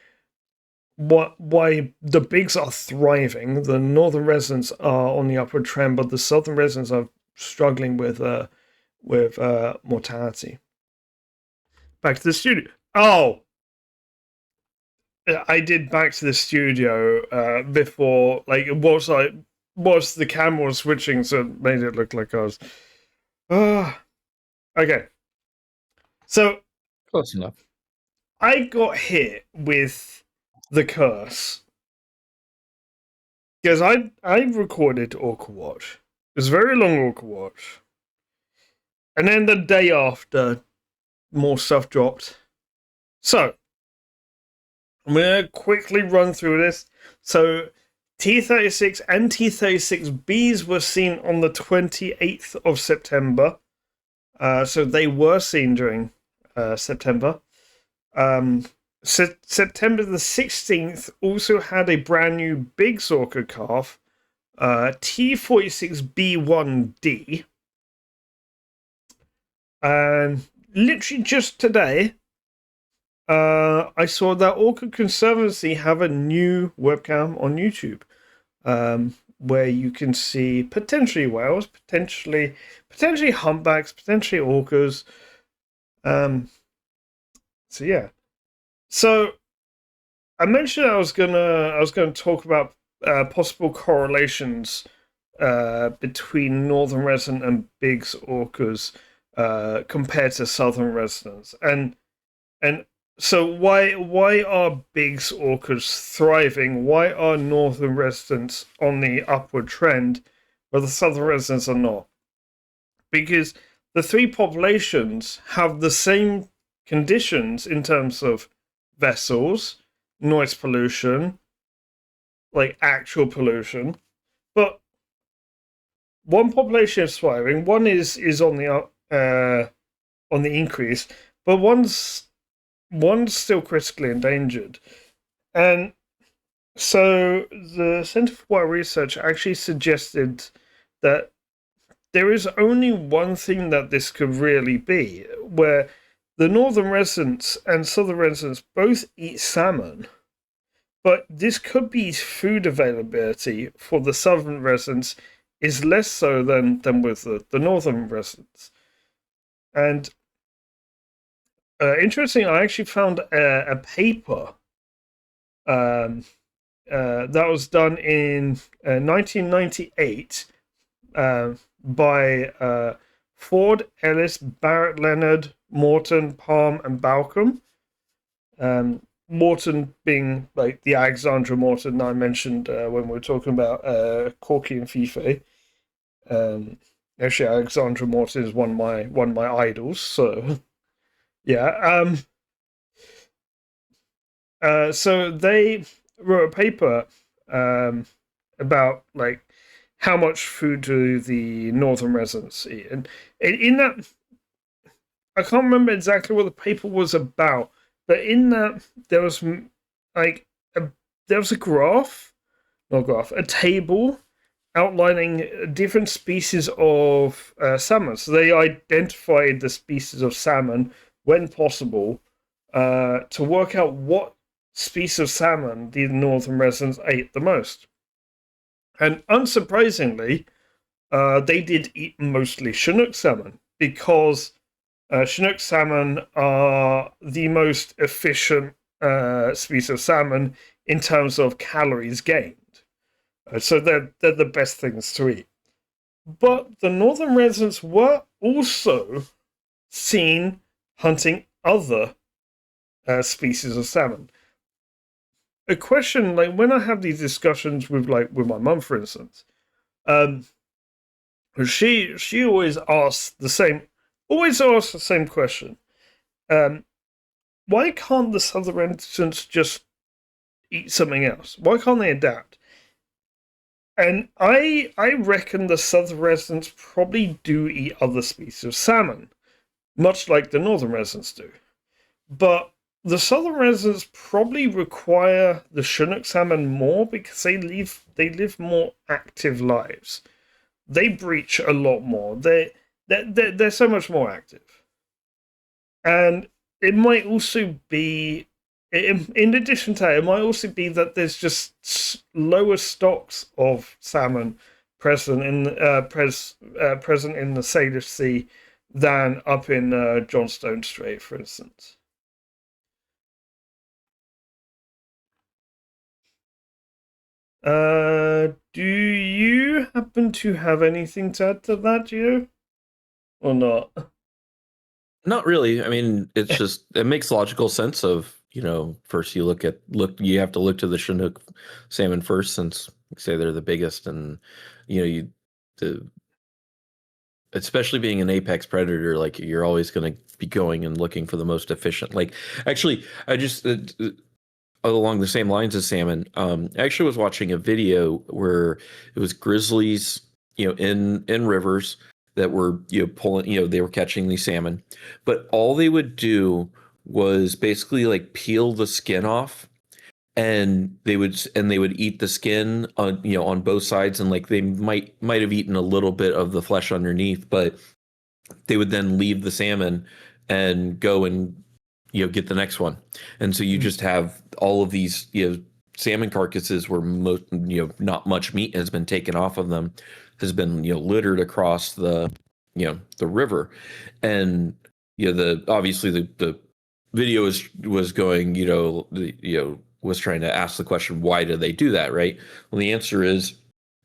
the bigs are thriving. The northern residents are on the upward trend, but the southern residents are struggling with mortality. Back to the studio. Oh, I did back to the studio before, like, was the camera was switching, so it made it look like I was. Okay. So Close enough. I got hit with the curse because I recorded Orca Watch. It was a very long Orca Watch, and then the day after, more stuff dropped. So I'm gonna quickly run through this. So T36 and T36Bs were seen on the 28th of September. So they were seen during September. September the 16th also had a brand new big orca calf, T46B1D. And literally just today, I saw that Orca Conservancy have a new webcam on YouTube, where you can see potentially whales, potentially humpbacks, potentially orcas. So yeah. So I mentioned I was gonna talk about possible correlations between northern resident and Biggs orcas compared to southern residents, and so why are Biggs orcas thriving? Why are northern residents on the upward trend, where the southern residents are not? Because the three populations have the same conditions in terms of vessels, noise pollution, like actual pollution, but one population is thriving, one is on the increase, but one's still critically endangered. And so the Center for Wild Research actually suggested that there is only one thing that this could really be, where the northern residents and southern residents both eat salmon, but this could be food availability for the southern residents is less so than with the northern residents. And interesting, I actually found a paper that was done in 1998 by Ford, Ellis, Barrett, Leonard, Morton, Palm, and Balcom. Morton being like the Alexandra Morton I mentioned when we were talking about Corky and Fife. Actually, Alexandra Morton is one of my idols. So, yeah. So they wrote a paper about like how much food do the northern residents eat, and in that, I can't remember exactly what the paper was about, but in that there was like there was a graph, not graph, a table outlining different species of salmon. So they identified the species of salmon when possible to work out what species of salmon the northern residents ate the most. And unsurprisingly, they did eat mostly Chinook salmon because Chinook salmon are the most efficient species of salmon in terms of calories gained. So they're the best things to eat. But the northern residents were also seen hunting other species of salmon. A question, like when I have these discussions with my mum, for instance, she always asks the same question. Why can't the southern residents just eat something else? Why can't they adapt? And I reckon the southern residents probably do eat other species of salmon, much like the northern residents do. But the southern residents probably require the Chinook salmon more because they live more active lives. They breach a lot more. They're so much more active. And it might also be, in addition to that, it might also be that there's just lower stocks of salmon present in present in the Salish Sea than up in Johnstone Strait, for instance. Do you happen to have anything to add to that, Gio? Or not? Not really. I mean, it's just it makes logical sense of, first you you have to look to the Chinook salmon first, since say they're the biggest, and especially being an apex predator, like you're always going to be going and looking for the most efficient. Like, actually, I just along the same lines as salmon, I actually was watching a video where it was grizzlies, in rivers that were pulling, they were catching these salmon, but all they would do was basically like peel the skin off, and they would eat the skin on both sides, and like they might have eaten a little bit of the flesh underneath, but they would then leave the salmon and go and get the next one. And so you just have all of these salmon carcasses where most not much meat has been taken off of them, has been littered across the the river. And obviously the video was going was trying to ask the question, why do they do that, right? Well, the answer is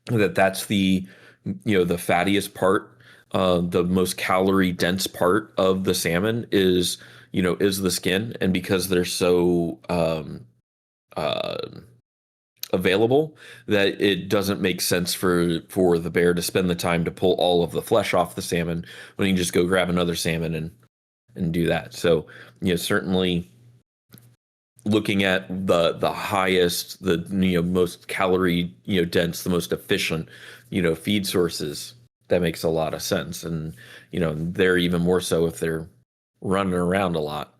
that's the the fattiest part, the most calorie dense part of the salmon is the skin, and because they're so uh, available, that it doesn't make sense for the bear to spend the time to pull all of the flesh off the salmon when he can just go grab another salmon and do that. So certainly looking at the highest, the most calorie dense, the most efficient feed sources, that makes a lot of sense. And they're even more so if they're running around a lot.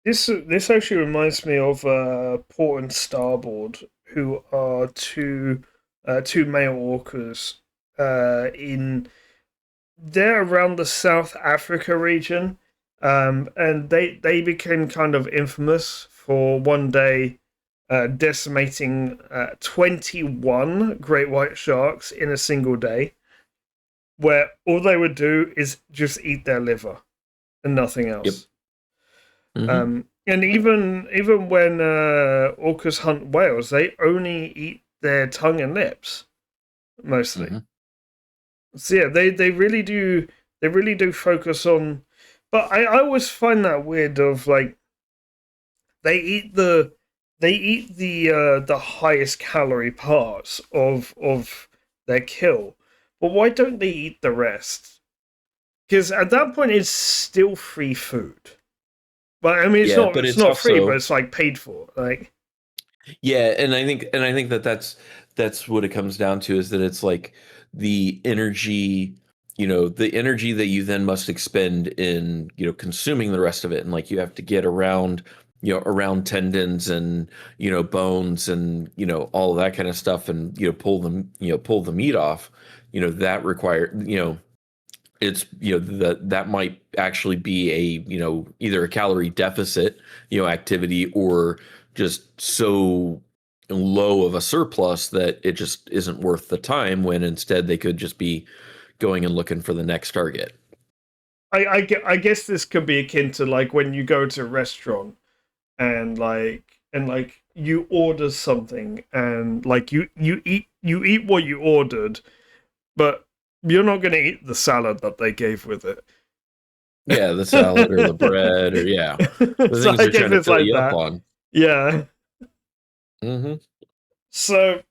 This actually reminds me of Port and Starboard, who are two male orcas in they're around the South Africa region, and they became kind of infamous for one day decimating 21 great white sharks in a single day, where all they would do is just eat their liver and nothing Yep. else. Mm-hmm. And even when orcas hunt whales, they only eat their tongue and lips mostly. Mm-hmm. So yeah, they really do focus on. But I always find that weird. Of like they eat the the highest calorie parts of their kill, but why don't they eat the rest? Because at that point, it's still free food. But I mean, Yeah, but it's it's not free, but also it's like paid for. Like yeah, and I think that that's what it comes down to, is that it's like the energy, the energy that you then must expend in consuming the rest of it, and like you have to get around around tendons and bones and all of that kind of stuff, and pull the meat off, that require it's that might actually be a either a calorie deficit activity, or just so low of a surplus that it just isn't worth the time, when instead they could just be going and looking for the next target. I guess this could be akin to like when you go to a restaurant and like you order something and like you eat what you ordered, but you're not going to eat the salad that they gave with it. Yeah, the salad or the bread, or yeah, the So things I they're guess trying to it's fill like you up that. on. Yeah. Hmm. So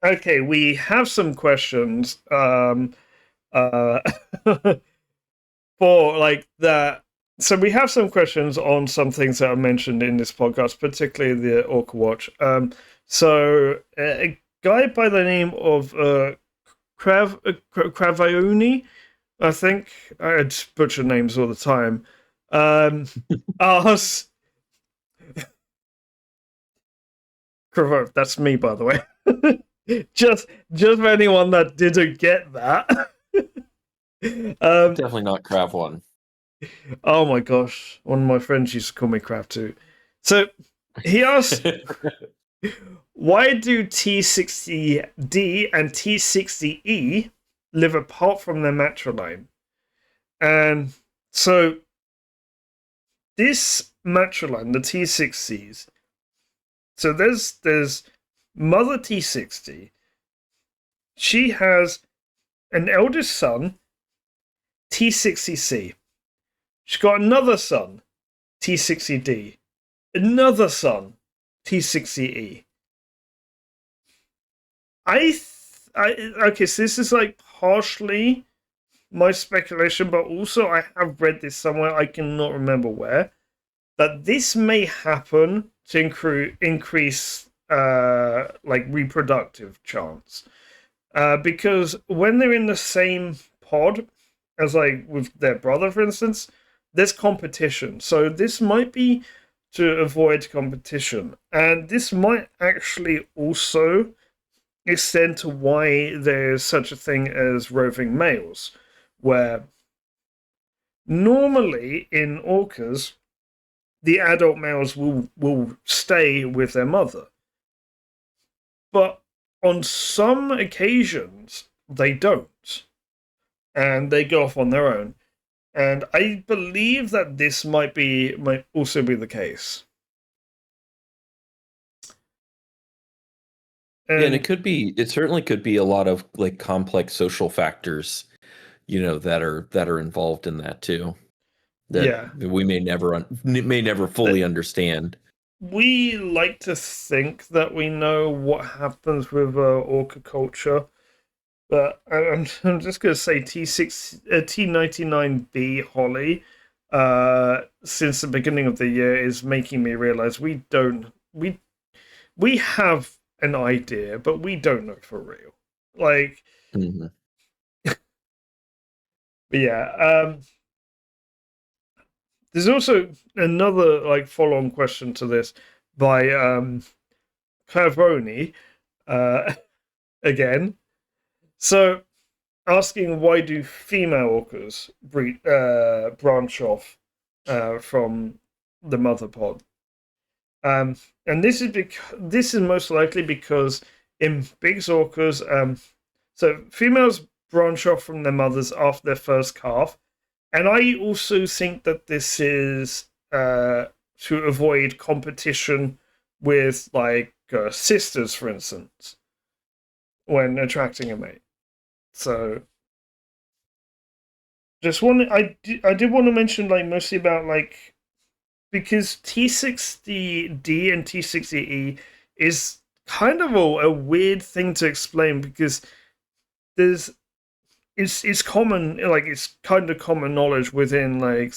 okay, we have some questions. Uh, for like that. So we have some questions on some things that are mentioned in this podcast, particularly the Orca Watch. So a guy by the name of Cravaoni, I think I just butcher names all the time. Asks Cravo. That's me, by the way. just for anyone that didn't get that. Definitely not crab one. Oh my gosh, one of my friends used to call me crap too. So he asked, why do T60D and T60E live apart from their matriline? And so this matriline, the T60s, so there's mother T60. She has an eldest son, T60C. She's got another son, T60D. Another son, T60E. Okay, so this is like partially my speculation, but also I have read this somewhere, I cannot remember where, that this may happen to increase like reproductive chance. Because when they're in the same pod as like with their brother, for instance, there's competition. So this might be to avoid competition. And this might actually also extend to why there's such a thing as roving males, where normally in orcas, the adult males will stay with their mother. But on some occasions, they don't. And they go off on their own. And I believe that this might also be the case. Yeah, and And it certainly could be a lot of like complex social factors, that are involved in that too, that yeah, we may never fully that understand. we like to think that we know what happens with orca culture, but I'm just gonna say T99B Holly, since the beginning of the year is making me realize we have an idea, but we don't know for real. Like, Mhm. but yeah, there's also another like follow-on question to this by Cavoni, uh, again. So asking why do female orcas branch off from the mother pod? And this is most likely because in big orcas, so females branch off from their mothers after their first calf, and I also think that this is to avoid competition with like sisters, for instance, when attracting a mate. So just one, I did want to mention like mostly about like because T60D and T60E is kind of a weird thing to explain because there's it's common like it's kind of common knowledge within like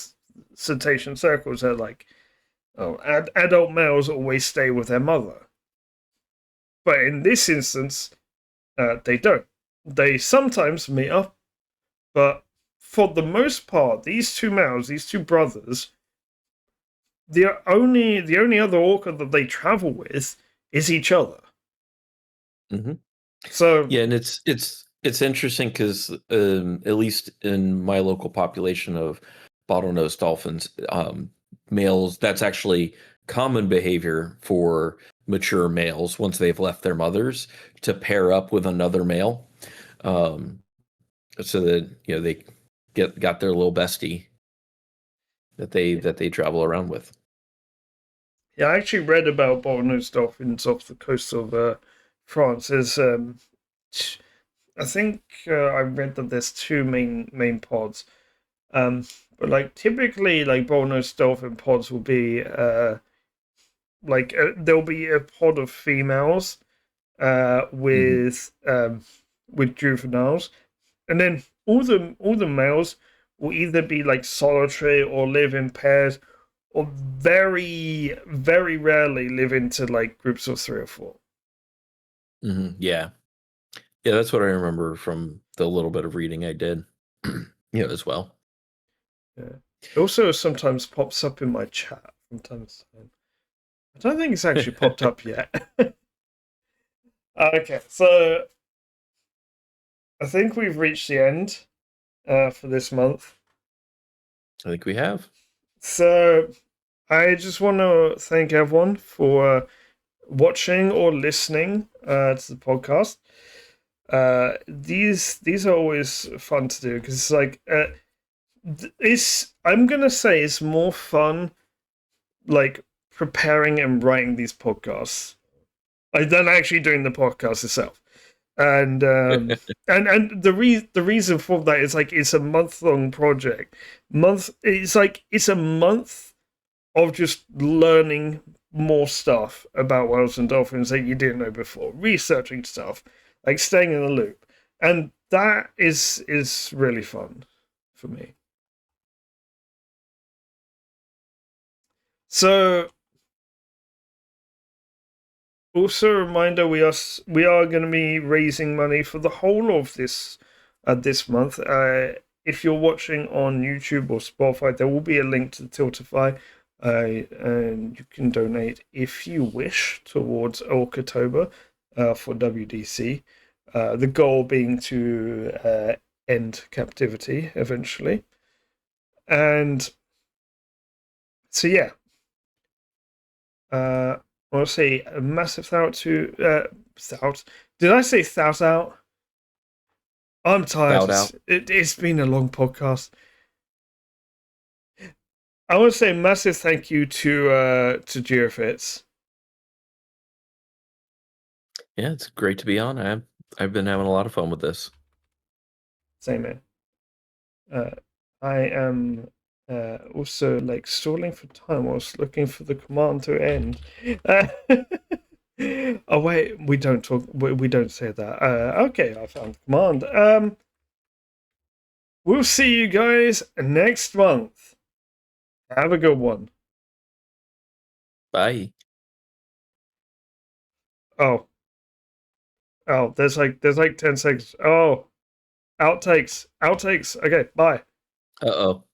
cetacean circles that like adult males always stay with their mother, but in this instance they don't. They sometimes meet up, but for the most part these two males, these two brothers, the only other orca that they travel with is each other. Hmm. So Yeah, and it's interesting because at least in my local population of bottlenose dolphins, males, that's actually common behavior for mature males once they've left their mothers to pair up with another male, um, so that they got their little bestie that they travel around with. yeah, I actually read about bottlenose dolphins off the coast of France. There's I think I read that there's two main pods. But like typically, like bottlenose dolphin pods will be there'll be a pod of females Hmm. with juveniles, and then all the males will either be like solitary or live in pairs, or very rarely live into like groups of three or four. Hmm. Yeah, yeah, that's what I remember from the little bit of reading I did, as well. Yeah. It also sometimes pops up in my chat from time to time. I don't think it's actually popped up yet. Okay, so I think we've reached the end for this month. I think we have. So I just want to thank everyone for watching or listening to the podcast. These are always fun to do because it's like it's I'm gonna say it's more fun like preparing and writing these podcasts like than actually doing the podcast itself. And the reason for that is like it's a month-long project. It's a month of just learning more stuff about whales and dolphins that you didn't know before, researching stuff, like staying in the loop, and that is really fun for me. So, also a reminder: we are going to be raising money for the whole of this month. If you're watching on YouTube or Spotify, there will be a link to the Tiltify, and you can donate if you wish towards Orcatober for WDC. The goal being to end captivity eventually. And so, yeah, I want to say a massive shout out to shout. Did I say shout out? I'm tired. Bow out. It's been a long podcast. I want to say a massive thank you to Geofits. Yeah, it's great to be on. I've been having a lot of fun with this. Same here. I am also like stalling for time whilst looking for the command to end. Oh wait, we don't talk. We don't say that. Okay, I found the command. We'll see you guys next month. Have a good one. Bye. Oh, there's like 10 seconds. Oh, outtakes. Okay, bye. Uh-oh.